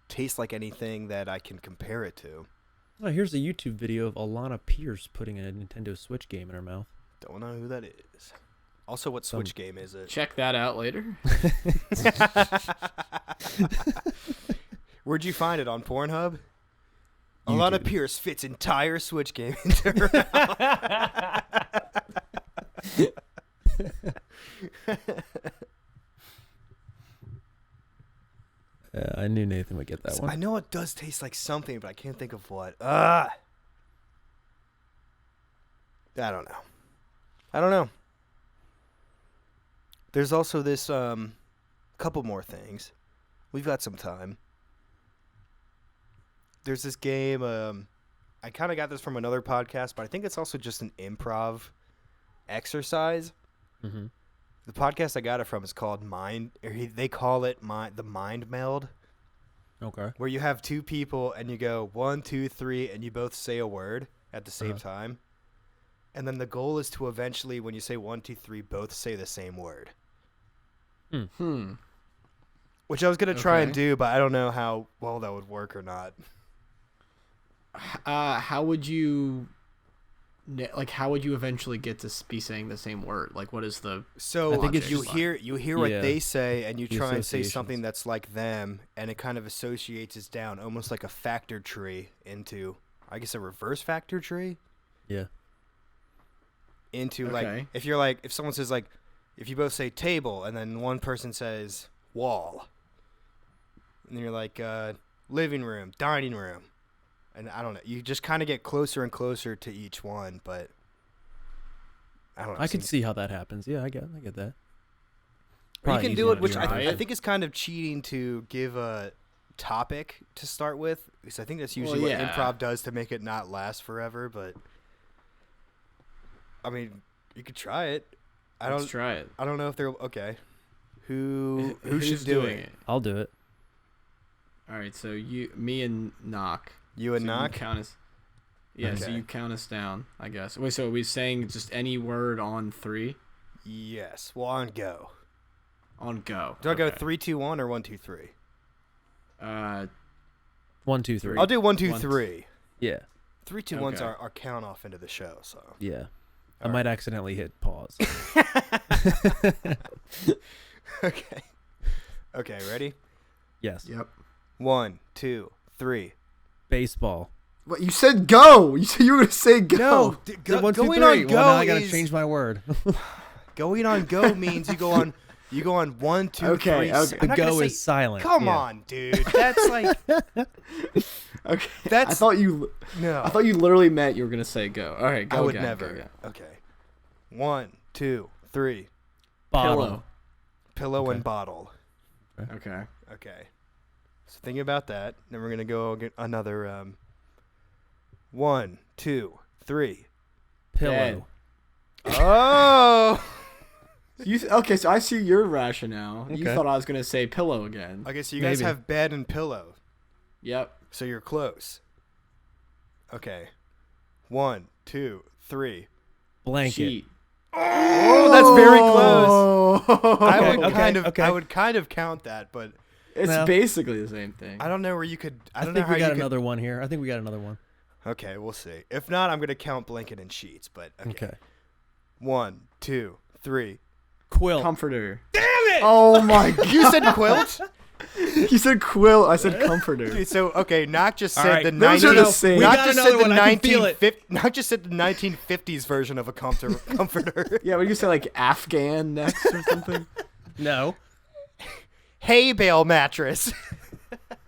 taste like anything that I can compare it to. Oh, here's a YouTube video of Alana Pierce putting a Nintendo Switch game in her mouth. Don't know who that is. Also, what Switch game is it? Check that out later. Where'd you find it? On Pornhub? Alana Pierce fits entire Switch game into her mouth. I knew Nathan would get that I one. know it does taste like something, but I can't think of what. I don't know. There's also this couple more things. We've got some time. There's this game. I kind of got this from another podcast, but I think it's also just an improv exercise. Mm-hmm. The podcast I got it from is called they call it the Mind Meld, Okay. where you have two people and you go 1, 2, 3, and you both say a word at the same time. And then the goal is to eventually, when you say 1, 2, 3, both say the same word. Which I was going to try and Okay. do, but I don't know how well that would work or not. How would you eventually get to be saying the same word? Like, what is the? So I think it's you just- hear what Yeah. they say, and you The try and say associations. something that's like them, and it kind of associates us down, almost like a factor tree into, I guess, a reverse factor tree. Yeah. Into Okay. if someone says like, if you both say table, and then one person says wall, and you're like living room, dining room, and I don't know, you just kind of get closer and closer to each one, but I don't know. I can see how that happens. Yeah, I get that. Or you Probably can easy do to it, which try I it. think is kind of cheating to give a topic to start with, because I think that's usually Well, what yeah. improv does to make it not last forever. But I mean, you could try it. Let's try it. I don't know if they're okay. Who Who's should do doing it? I'll do it. All right, so me and Nock. You and So Nock? count us. Yeah, so Okay. you count us down, I guess. Wait, so are we saying just any word on 3? Yes. Well, on go. On go. Do I go Okay. 3, 2, 1 or 1, 2, 3? 1, 2, 3. I'll do 1, 2, One. 3. Yeah. 3, 2, 1's Okay. our count off into the show. So. Yeah. I All might accidentally hit pause. Okay. Okay. Ready? Yes. Yep. 1, 2, 3. Baseball. What, you said go! You said you were going to say go! No, Said 1, 2, going 3. on go Well, now I gotta is change my word. going on go means you go on 1, 2, Okay, 3. okay. I'm not gonna Go say- is silent. Come Yeah. on, dude. That's like Okay. That's- I thought you literally meant you were going to say go. All right, go I would again, never. go again. Okay. 1, 2, 3. Bottle. Pillow. Pillow Okay. and bottle. Okay. Okay. So think about that. Then we're gonna go get another 1, 2, 3. Pillow. Oh. Okay, so I see your rationale. You Okay. thought I was going to say pillow again. Okay, so you guys Maybe. have bed and pillow. Yep. So you're close. Okay. 1, 2, 3. Blanket. Sheet. Oh, that's very close. I I would okay. I would kind of count that, but It's No. basically the same thing. I don't know where you could. I I don't know think how we got you could. another one here. I think we got another one. Okay, we'll see. If not, I'm gonna count blanket and sheets. But okay. Okay. 1, 2, 3. Quilt. Comforter. Damn it! Oh my god. You said quilt. You said quill. I said comforter. Dude, so okay, Knock just All said right, the those are the same. Knock We got just another said the one, I can feel it. 1950. Knock just said the 1950s version of a comforter. Yeah, what do you say, like Afghan next or something? No. Hay bale mattress.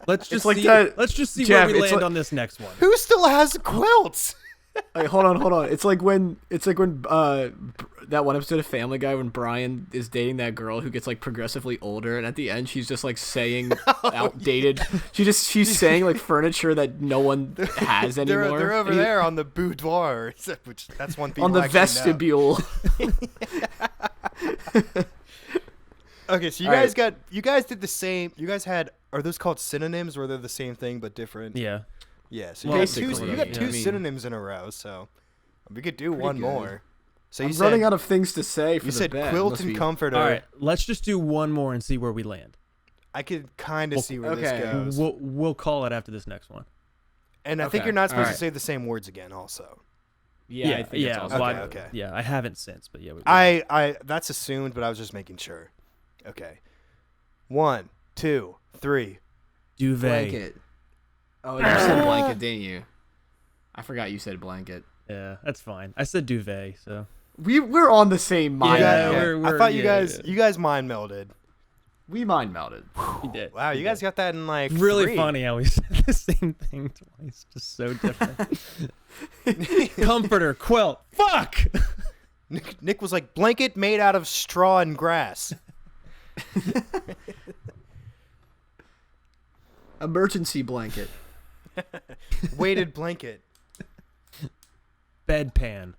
Let's just like see. that- Let's just see Jeff, where we it's land like- on this next one. Who still has quilts? Wait, hold on. It's like when that one episode of Family Guy when Brian is dating that girl who gets like progressively older, and at the end she's just like saying outdated. She's saying like furniture that no one has anymore. They're over And he- there on the boudoir, which that's one thing on the vestibule. Okay, so All you guys did the same. You guys had, are those called synonyms, or they're the same thing but different? Yeah. Yeah. So Well, you got basically, you got yeah. two I mean- synonyms in a row. So we could do one good. more. So I'm you running said out of things to say for you the said bed. quilt Must and be- comforter. All right. Let's just do one more and see where we land. I could kind of see where okay. this goes. We'll call it after this next one. And I think Okay, you're not supposed to alright. say the same words again. Also, Yeah, I think it's also Okay, good. okay. Yeah, I haven't since, but yeah. I that's assumed, but I was just making sure. Okay. 1, 2, 3. duvet. Blanket. Oh, you said blanket, didn't you? I forgot you said blanket. Yeah, that's fine. I said duvet, so We're on the same mind. Yeah, now. we're- I thought you yeah, guys yeah. you guys mind melded. We mind melded. he did. Wow, you guys got that in like Really 3. funny how we said the same thing twice, just so different. Comforter, quilt. Fuck. Nick was like blanket made out of straw and grass. Emergency blanket. Weighted blanket. Bedpan.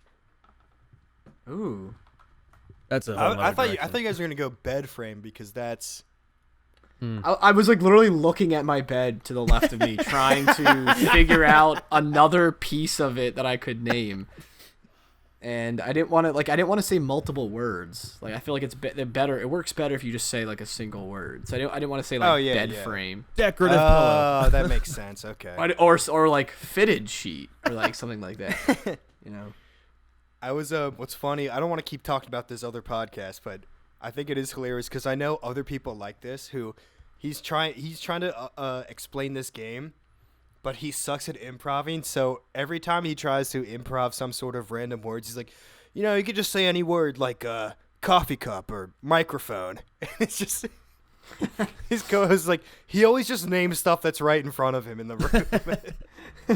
Ooh. That's a whole I nother thought you direction. guys were gonna go bed frame because that's I was like literally looking at my bed to the left of me, trying to figure out another piece of it that I could name. And I didn't want to say multiple words. Like I feel like it's better. It works better if you just say like a single word. So I didn't want to say like bed frame Decorative pillow. Oh, that makes sense. Okay. or like fitted sheet or like something like that. You know. I was what's funny, I don't want to keep talking about this other podcast, but I think it is hilarious because I know other people like this who he's trying to explain this game, but he sucks at improving. So every time he tries to improv some sort of random words, he's like, you could just say any word like coffee cup or microphone. It's just his co-host is like, he always just names stuff that's right in front of him in the room.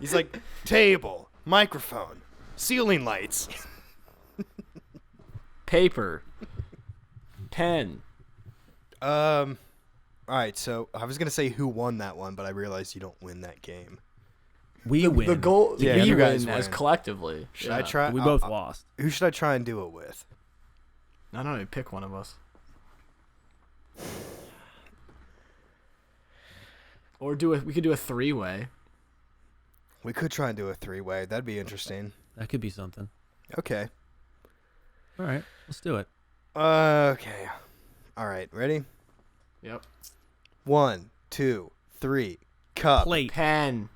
He's like, table, microphone, ceiling lights. Paper. Pen. All right, so I was gonna say who won that one, but I realized you don't win that game. We win. The goal. Yeah, we you win guys as win. collectively. Should I try? We both lost. Who should I try and do it with? I don't know. Pick one of us. Or we could do a 3-way. We could try and do a 3-way. That'd be interesting. That could be something. Okay. All right, let's do it. Okay. All right. Ready? Yep. 1, 2, 3. Cup. Plate. Pen.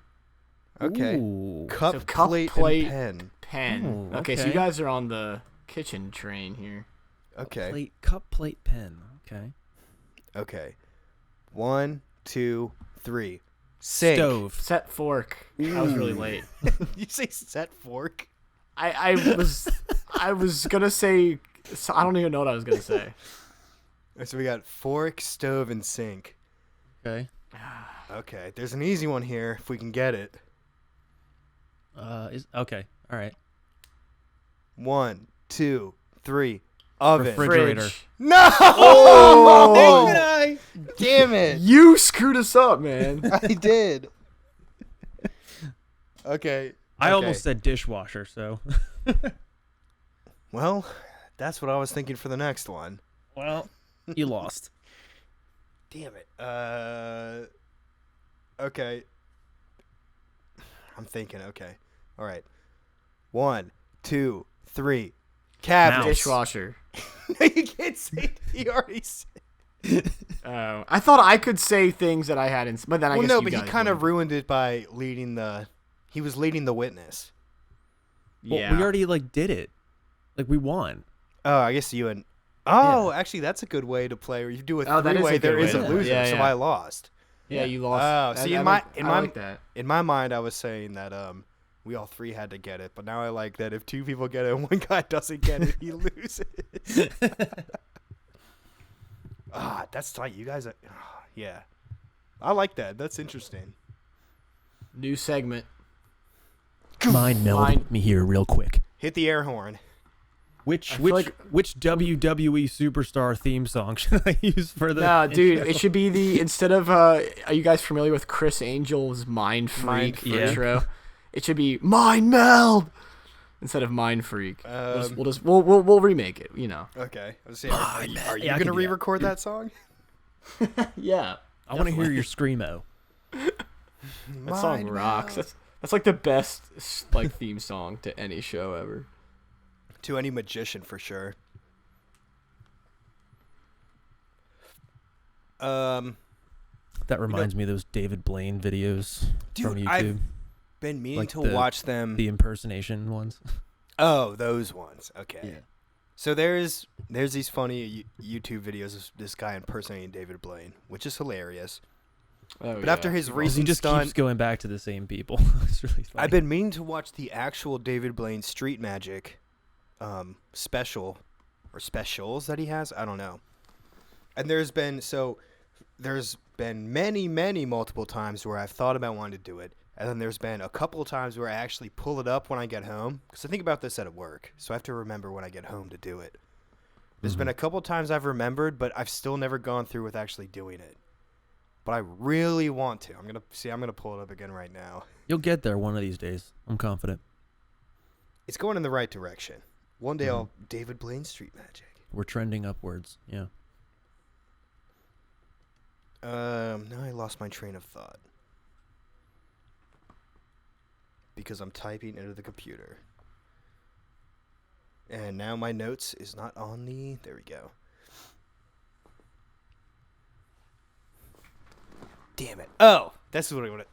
Okay. Ooh. Cup, So cup, plate, plate. and pen. Pen. Ooh, Okay, so you okay. guys are on the kitchen train here. Okay. Cup, plate, pen. Okay. Okay. 1, 2, 3. Sink. Stove. Set fork. I was really late. You say set fork? I was gonna say. So I don't even know what I was gonna say. So we got fork, stove, and sink. Okay. Okay. There's an easy one here if we can get it. Okay. All right. 1, 2, 3. Oven. Refrigerator. Fridge. No! Oh! Damn it! You screwed us up, man. I did. Okay. I okay. almost said dishwasher, so. Well, that's what I was thinking for the next one. Well, you lost. Damn it. Okay. I'm thinking. Okay. All right. 1, 2, 3. Cabinet. Dishwasher. No, you can't say it. You already said. Oh, I thought I could say things that I hadn't, but then I Well, guess no, you but he guys kind of would. ruined it by leading the. He was leading the witness. Well, Yeah. we already did it. We won. Oh, I guess you and. Oh, actually, that's a good way to play. Where you do a Oh, that is a three-way, good there way is a to- loser, yeah, so yeah. I lost. Yeah, you lost. Oh, see, in my like that. in my mind, I was saying that we all three had to get it, but now I like that if two people get it and one guy doesn't get it, he loses. That's tight. You guys are, yeah. I like that. That's interesting. New segment. Mind meld Mine- me here real quick. Hit the air horn. Which I feel like- which WWE superstar theme song should I use for the? No, dude, intro? it should be the instead of are you guys familiar with Chris Angel's Mind Freak yeah. intro? It should be Mind Meld instead of Mind Freak. We'll remake it. You know. Okay. I was saying, are you Yeah, I gonna can do that. re-record that song? Yeah. I want to hear your screamo. That song rocks. That's like the best theme song to any show ever. To any magician for sure. That reminds me of those David Blaine videos from Dude, YouTube. I've been meaning to watch them. The impersonation ones. Oh, those ones. Okay. Yeah. So there's these funny YouTube videos of this guy impersonating David Blaine, which is hilarious. Oh, But after his He recent just stunt, keeps going back to the same people. It's really funny. I've been meaning to watch the actual David Blaine Street Magic special or specials that he has. I don't know. And there's been many multiple times where I've thought about wanting to do it. And then there's been a couple of times where I actually pull it up when I get home. Because I think about this at work. So I have to remember when I get home to do it. There's been a couple of times I've remembered, but I've still never gone through with actually doing it. But I really want to. I'm gonna pull it up again right now. You'll get there one of these days. I'm confident. It's going in the right direction. One day I'll David Blaine Street Magic. We're trending upwards. Yeah. Now I lost my train of thought. Because I'm typing into the computer. And now my notes is not on the... There we go. Damn it. Oh, that's what I want to...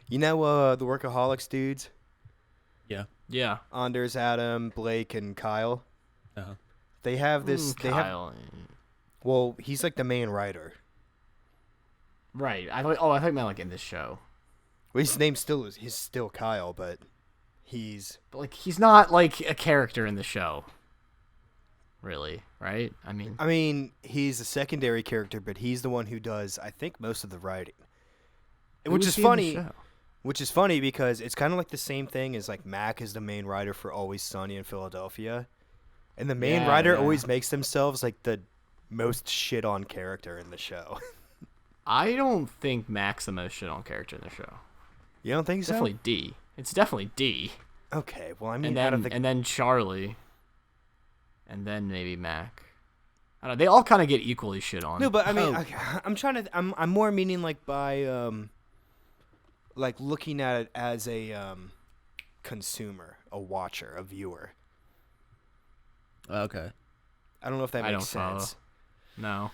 You know the Workaholics dudes? Yeah. Yeah. Anders, Adam, Blake, and Kyle? Uh-huh. They have this... They have, Kyle. well, he's like the main writer. Right. I thought you meant in this show. Well, his name still is... He's still Kyle, but he's... But he's not a character in the show. Really, right? I mean, he's a secondary character, but he's the one who does, I think, most of the writing. who Which was is he in the funny. show? Which is funny because it's kind of like the same thing as Mac is the main writer for Always Sunny in Philadelphia. And the main writer always makes themselves the most shit on character in the show. I don't think Mac's the most shit on character in the show. You don't think so? Definitely D. It's definitely D. Okay, well, I mean, And out then of the... and then Charlie. And then maybe Mac. I don't know. They all kind of get equally shit on. No, but I mean, I'm trying to. I'm more meaning like by like looking at it as a consumer, a watcher, a viewer. Okay. I don't know if that I makes don't follow. sense. No.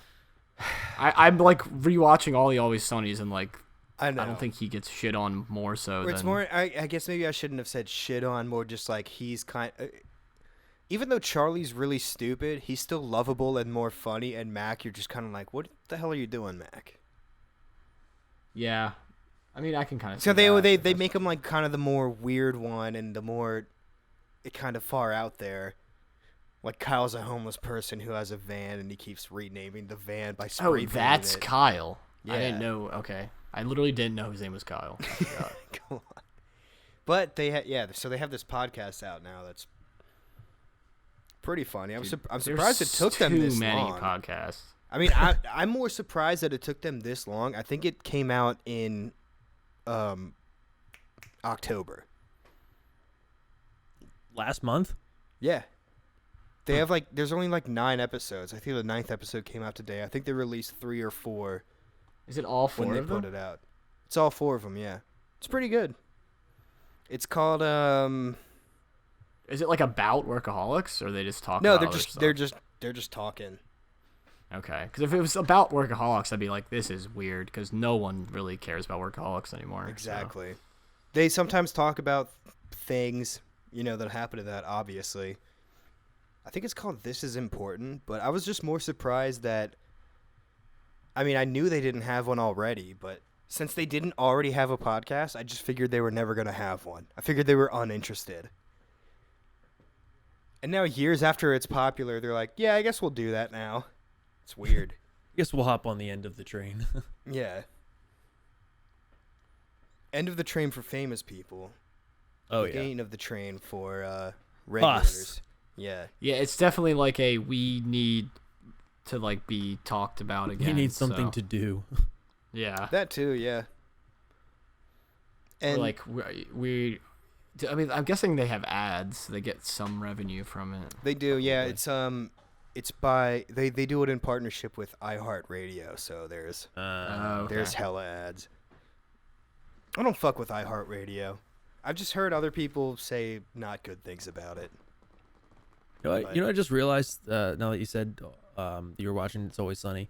I'm like rewatching all the Always Sunnies and like I know. I don't think he gets shit on more so Or than it's more. I guess maybe I shouldn't have said shit on. More just like he's kind. Even though Charlie's really stupid, he's still lovable and more funny. And Mac, you're just kind of like, what the hell are you doing, Mac? Yeah. I mean, I can kind of. So they make him like kind of the more weird one and the more kind of far out there. Like Kyle's a homeless person who has a van and he keeps renaming the van by spray painting that's it. Kyle. Yeah. I didn't know. Okay, I literally didn't know his name was Kyle. I forgot. Come on. But so they have this podcast out now that's pretty funny. I'm surprised it took them this too many long. podcasts. I mean, I'm more surprised that it took them this long. I think it came out in October. Last month? Yeah. They have there's only 9 episodes. I think the 9th episode came out today. I think they released 3 or 4 Is it all when 4 they of put them? it out. It's all 4 of them, yeah. It's pretty good. It's called Is it like about workaholics, or are they just talking? No, about they're just talking. Okay, because if it was about workaholics, I'd be like, this is weird, because no one really cares about workaholics anymore. so. Exactly. They sometimes talk about things, that happen to that, obviously. I think it's called This Is Important, but I was just more surprised that, I mean, I knew they didn't have one already, but since they didn't already have a podcast, I just figured they were never going to have one. I figured they were uninterested. And now years after it's popular, they're like, yeah, I guess we'll do that now. It's weird. I guess we'll hop on the end of the train. Yeah. End of the train for famous people. Oh, yeah. Beginning of the train for regulars. Us. Yeah. Yeah, it's definitely like we need to be talked about again. We need something so. to do. Yeah. That too, yeah. And I mean, I'm guessing they have ads. So they get some revenue from it. they do, yeah. It's by they do it in partnership with iHeartRadio, so there's Okay. there's hella ads. I don't fuck with iHeartRadio. I've just heard other people say not good things about it. I just realized now that you said you were watching It's Always Sunny.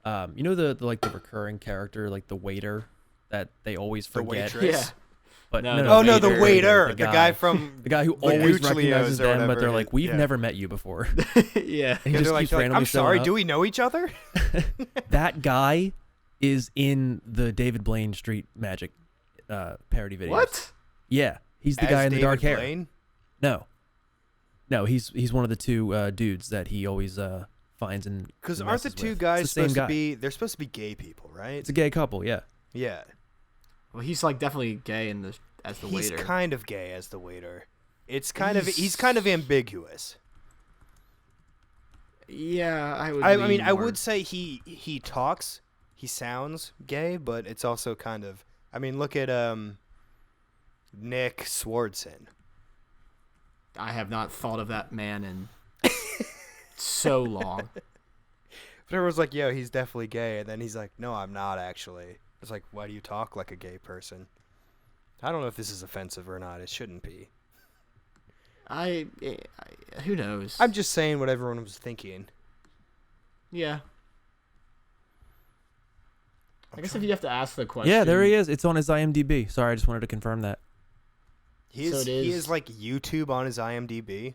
The recurring character, like the waiter that they always The forget. waitress. Yeah. But No, the waiter, the guy from the guy who the always Goochleos recognizes or them, but whatever they're it like, is. we've Yeah. never met you before. Yeah. He Yeah, just they're keeps like, randomly I'm showing sorry, up. do we know each other? That guy is in the David Blaine Street Magic parody videos. What? Yeah, he's the As guy in the David dark hair. Blaine? No, he's one of the 2 dudes that he always finds and Because aren't the messes 2 with. guys It's the same supposed guy. to be? They're supposed to be gay people, right? It's a gay couple, yeah. Yeah. Well, he's definitely gay as the He's waiter. kind of gay as the waiter. It's he's kind of ambiguous. Yeah, I would. I lean mean, I more- would say he talks, he sounds gay, but it's also kind of. I mean, look at Nick Swardson. I have not thought of that man in so long. But everyone's like, "Yo, he's definitely gay," and then he's like, "No, I'm not actually." It's like, why do you talk like a gay person? I don't know if this is offensive or not. It shouldn't be. Who knows? I'm just saying what everyone was thinking. Yeah. I guess if you have to ask the question. Yeah, there he is. It's on his IMDb. Sorry, I just wanted to confirm that. He So it is is- like YouTube on his IMDb.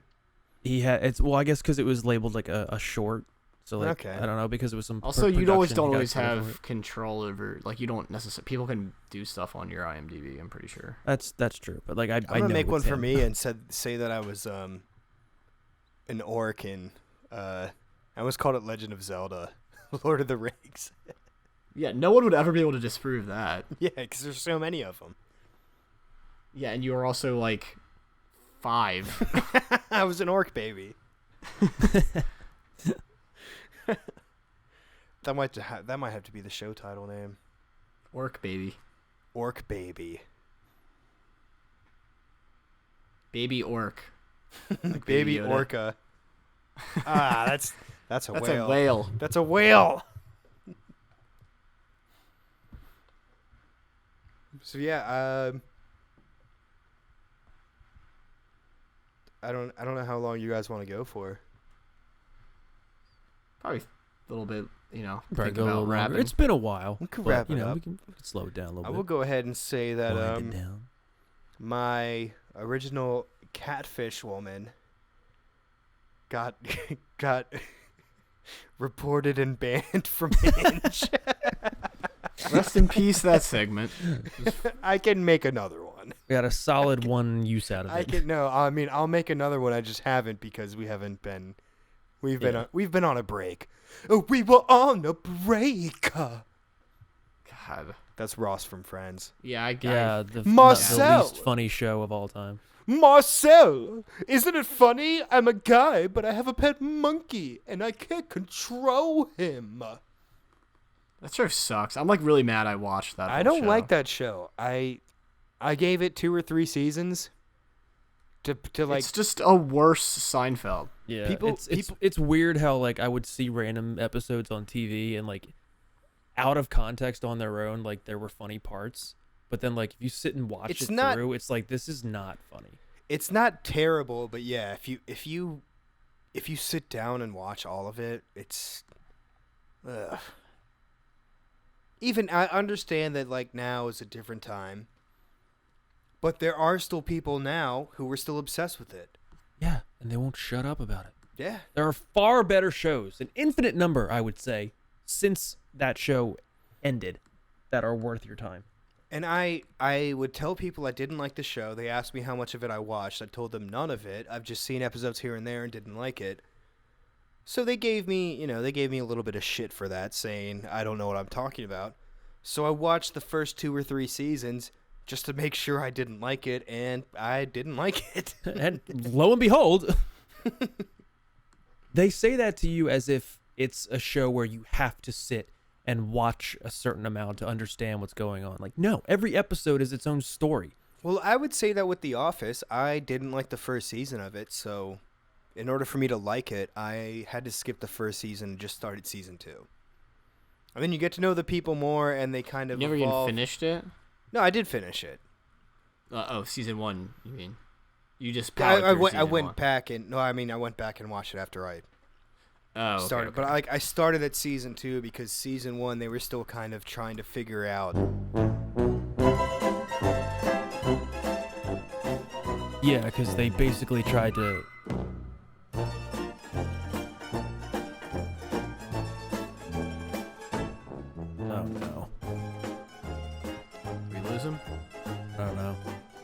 He had I guess because it was labeled like a short. So Okay. I don't know, because it was some. Also, you always don't always have. have control over. You don't necessarily. People can do stuff on your IMDb. I'm pretty sure. That's true, but I I'm gonna know make one it's for him. me and say that I was an orc in I almost called it Legend of Zelda, Lord of the Rings. Yeah, no one would ever be able to disprove that. Yeah, because there's so many of them. Yeah, and you are also 5. I was an orc baby. That might have to be the show title name. Orc baby. Orc baby. Baby orc. Baby Yoda. orca. That's That's a That's whale. a whale. That's a whale. So yeah, I don't know how long you guys want to go for. Probably a little bit, Probably think go a about little longer. wrapping. It's been a while. We could but, wrap you it know, up. we can slow it down a little I bit. will go ahead and say that Wind it down. my original catfish woman got reported and banned from Hinge. Rest in peace, that segment. I can make another one. We got a solid one use out of it. I'll make another one. I just haven't because we've been on a break. Oh, we were on a break. God. That's Ross from Friends. Yeah, The Marcel. least funny show of all time. Marcel, isn't it funny? I'm a guy, but I have a pet monkey, and I can't control him. That show sucks. I'm like really mad I watched that. I don't like that show. I gave it 2 or 3 seasons. To like. It's just a worse Seinfeld. Yeah, it's weird how like I would see random episodes on TV and like out of context on their own, like there were funny parts, but then like if you sit and watch through, it's like this is not funny. It's not terrible, but yeah, if you sit down and watch all of it, it's. Ugh. Even I understand that like now is a different time. But there are still people now who are still obsessed with it. Yeah, and they won't shut up about it. Yeah. There are far better shows, an infinite number, I would say, since that show ended, that are worth your time. And I would tell people I didn't like the show. They asked me how much of it I watched. I told them none of it. I've just seen episodes here and there and didn't like it. So they gave me a little bit of shit for that, saying I don't know what I'm talking about. So I watched the first 2 or 3 seasons just to make sure I didn't like it, and I didn't like it. And lo and behold, they say that to you as if it's a show where you have to sit and watch a certain amount to understand what's going on. Like, no, every episode is its own story. Well, I would say that with The Office, I didn't like the first season of it, so in order for me to like it, I had to skip the first season and just started season 2. And then you get to know the people more, and they kind of You never even evolve. finished it? No, I did finish it. Season 1, you mean? You just I went back and I went back and watched it after I started. Okay. But I started at season 2 because season 1 they were still kind of trying to figure out. Yeah, because they basically tried to... Oh, no. We lose him? I don't know.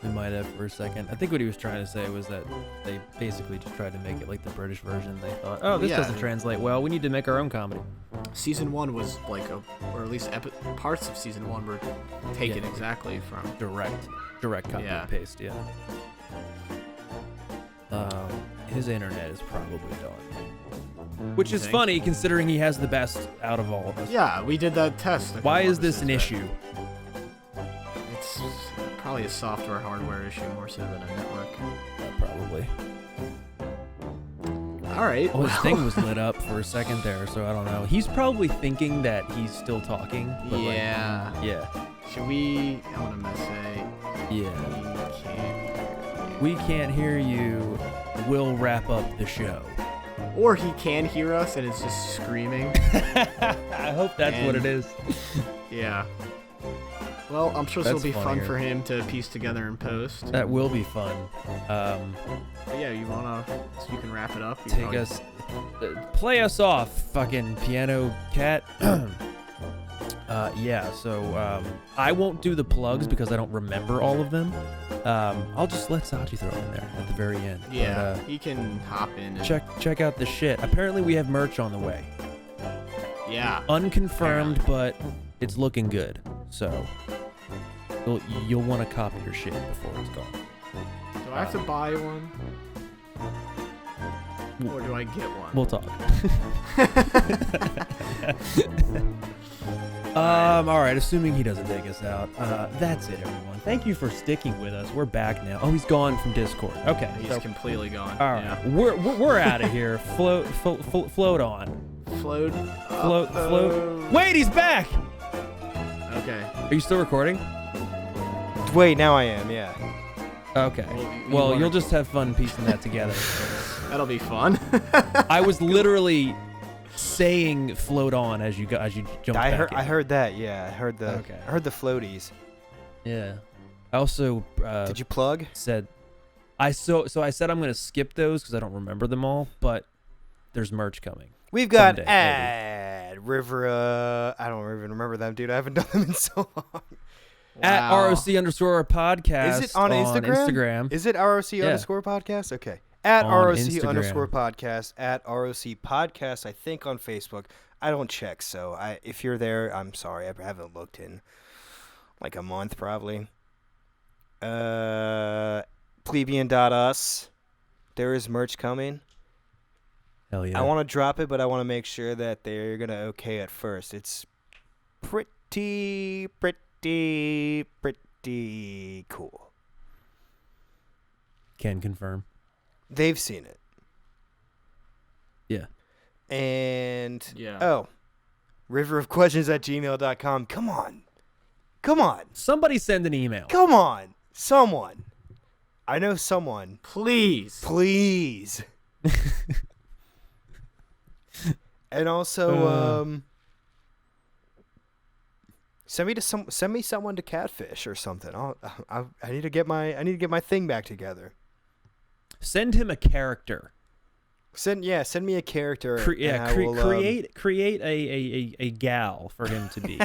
We might have for a second. I think what he was trying to say was that they basically just tried to make it like the British version. They thought, oh, this Yeah. doesn't translate well. We need to make our own comedy. Season 1 was like or at least parts of season 1 were taken Yeah. exactly from. Direct copy Yeah. and paste, yeah. His internet is probably done. Which is think? funny considering he has the best out of all of us. Yeah, we did that test. a Why couple is this an episodes issue? back. It's probably a software hardware issue more so than a network. Probably. All right. Well, his thing was lit up for a second there, so I don't know. He's probably thinking that he's still talking. But Yeah. Like, yeah. Should we? I'm gonna say. Yeah. We can't hear you. We'll wrap up the show. Or he can hear us and is just screaming. I hope that's what it is. Yeah. Well, I'm sure this will That's be fun funnier. for him to piece together and post. That will be fun. But yeah, you wanna? So you can wrap it up. You Take probably- us, play us off, fucking piano cat. Yeah. So I won't do the plugs because I don't remember all of them. I'll just let Sachi throw in there at the very end. Yeah, But, he can hop in. And, check out the shit. Apparently we have merch on the way. Yeah. Unconfirmed, but it's looking good. So you'll want to copy your shit before it's gone. Do I have to buy one? Or do I get one? We'll talk. All right. Assuming he doesn't take us out, that's it, everyone. Thank you for sticking with us. We're back now. Oh, he's gone from Discord. Okay, He's completely gone. all right. Yeah. We're out of here. Float on. Float. Wait, he's back. Okay. Are you still recording? Wait, now I am. Yeah. Okay. Well, you'll just have fun piecing that together. That'll be fun. I was literally saying "float on" as you jumped back in. I heard that. Yeah, I heard the floaties. Yeah. I also Did you plug? said I said I'm gonna skip those because I don't remember them all, but there's merch coming. We've got Someday, ad River. I don't even remember them, dude. I haven't done them in so long. At ROC_podcast. Is it on Instagram? Is it ROC_podcast? Okay. At On ROC Instagram. _podcast. At ROC podcast. I think on Facebook. I don't check, so if you're there, I'm sorry. I haven't looked in like a month probably. Plebeian.us. There is merch coming. Hell yeah. I want to drop it, but I want to make sure that they're going to okay it first. It's pretty cool. Can confirm. They've seen it. Yeah. And, Yeah. riverofquestions@gmail.com. Come on. Somebody send an email. Come on. Someone. I know someone. Please. And also, send me someone to Catfish or something. I need to get my thing back together. Send him a character. Send me a character. Create a gal for him to be.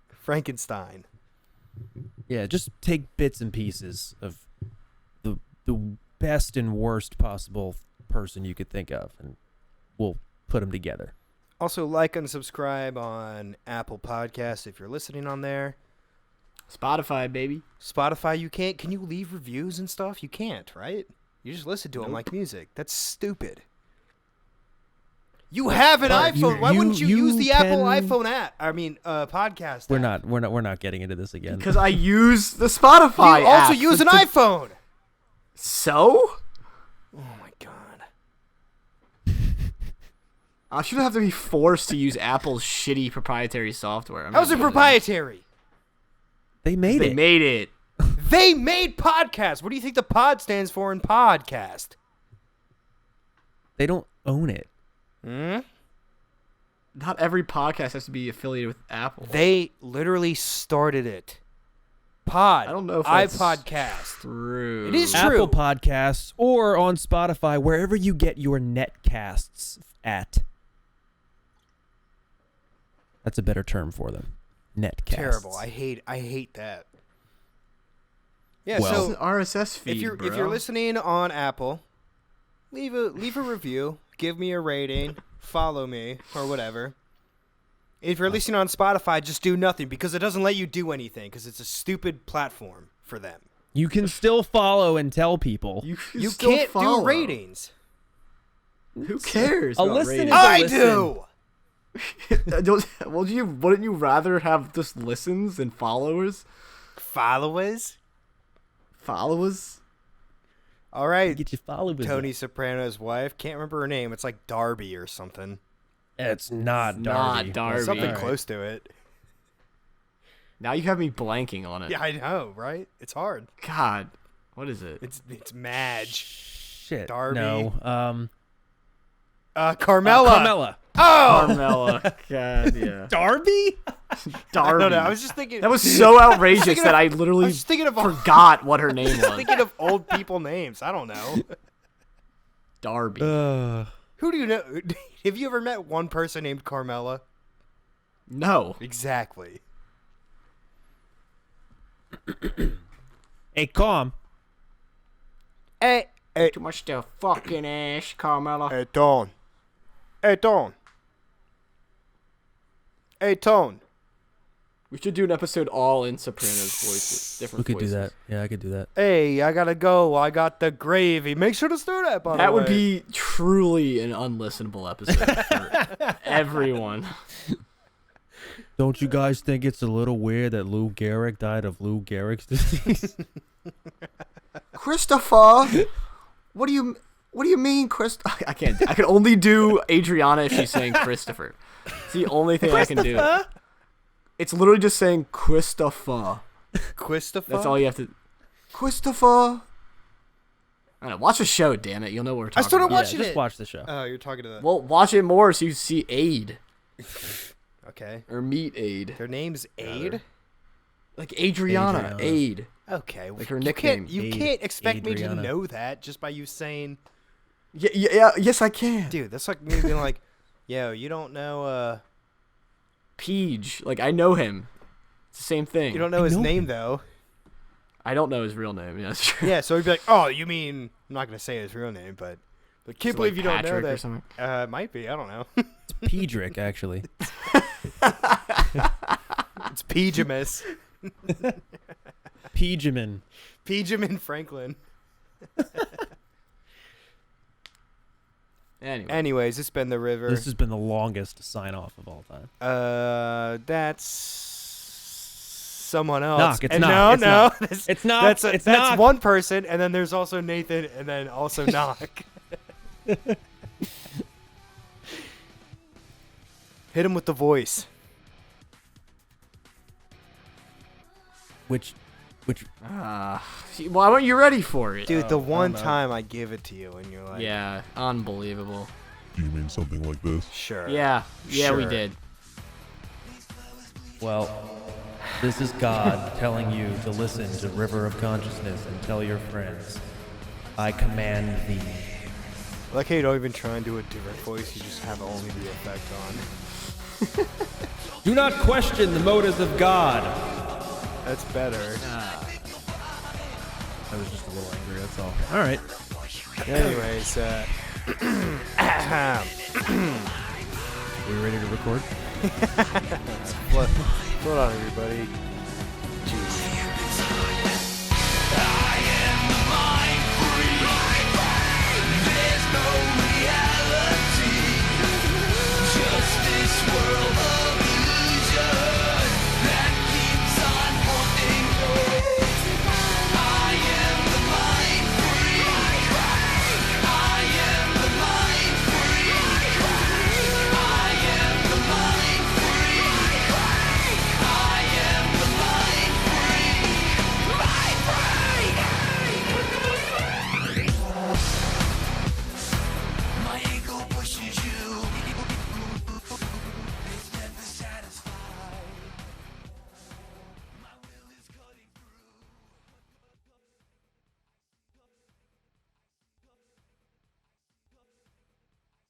Frankenstein. Yeah, just take bits and pieces of the best and worst possible person you could think of, and we'll put them together. Also, like and subscribe on Apple Podcasts if you're listening on there. Spotify, baby. Spotify, you can't. Can you leave reviews and stuff? You can't, right? You just listen to them like music. That's stupid. You have an iPhone. Why wouldn't you use the Apple iPhone app? I mean, podcast. We're app? not getting into this again. Because I use the Spotify You also app use an iPhone. So? Oh my god. I shouldn't have to be forced to use Apple's shitty proprietary software. How's it proprietary? They made it. They made it. They made podcast. What do you think the pod stands for in podcast? They don't own it. Hmm? Not every podcast has to be affiliated with Apple. They literally started it. Pod. I don't know if that's iPodcast. true. It is true. Apple Podcasts or on Spotify, wherever you get your netcasts at. That's a better term for them. Netcasts. Terrible. I hate that. Yeah, Well- It's so an RSS feed, if you're bro. listening on Apple, leave a review, give me a rating, follow me or whatever. If you're listening on Spotify, just do nothing because it doesn't let you do anything because it's a stupid platform for them. You can still follow and tell people. You still can't follow. do ratings. Who cares? A about listen ratings? is a I listen. do. Wouldn't you rather have just listens than followers? Followers. Followers? All right. Get you followers. Tony Soprano's wife. Can't remember her name. It's like Darby or something. It's not Darby. Not Darby. Something Alright. close to it. Now you have me blanking on it. Yeah, I know, right? It's hard. God, what is it? It's Madge. Shit. Darby. No. Carmela. Carmela. Oh! Carmela. God, yeah. Darby? Darby. No, I was just thinking. That was so outrageous thinking that of- I I literally was thinking of forgot what her name was. thinking of old people names. I don't know. Darby. Who do you know? Have you ever met one person named Carmela? No. Exactly. Hey, calm. Hey, Too much to fucking ash, Carmela. hey, Tone. Hey, Tone. Hey, Tone. We should do an episode all in Sopranos voices. We Different could voices. do that. Yeah, I could do that. Hey, I gotta go. I got the gravy. Make sure to stir that, by the way. That would be truly an unlistenable episode for everyone. Don't you guys think it's a little weird that Lou Gehrig died of Lou Gehrig's disease? Christopher, what do you mean, Chris? I can't. I can only do Adriana if she's saying Christopher. It's the only thing I can do. It's literally just saying Christopher. Christopher? That's all you have to. Christopher. I don't know, watch the show, damn it. You'll know what we're talking I started about. watching Just it. watch the show. Oh, you're talking to the... Well, watch it more so you see Aid. Okay. Or meet Aid. Their name's Aid? Like Adriana. Adriana. Aid. Okay. Like her you nickname. can't expect me to Adriana. know that just by you saying... Yeah, yes, I can. Dude, that's like me being like, yo, you don't know, Peach. Like, I know him. It's the same thing. you don't know I his know name, him. though. I don't know his real name. Yeah, that's true. Yeah, so he'd be like, oh, you mean... I'm not going to say his real name, but... But can't So, believe like, you don't know Patrick or that. something? Might be. I don't know. It's Pedrick, actually. It's Pejamus. Pejamin. Pejamin Franklin. Anyway. Anyways, it's been the river. This has been the longest sign off of all time. That's someone else. Knock, it's and Knock, it's Knock. That's, It's Knock, That's, it's that's Knock. one person, and then there's also Nathan, and then also Nock. Hit him with the voice. Which See, why weren't you ready for it? Dude, the one know. time I give it to you, and you're like, Yeah, unbelievable. Do you mean something like this? sure. Yeah, we Sure. did. Well, this is God telling you to listen to River of Consciousness and tell your friends. I command thee. I like how you don't even try and do a different voice, you just have only the effect on. Do not question the motives of God. That's better. I was just a little angry, that's all. All right. Anyways, We ready to record? hold on, everybody.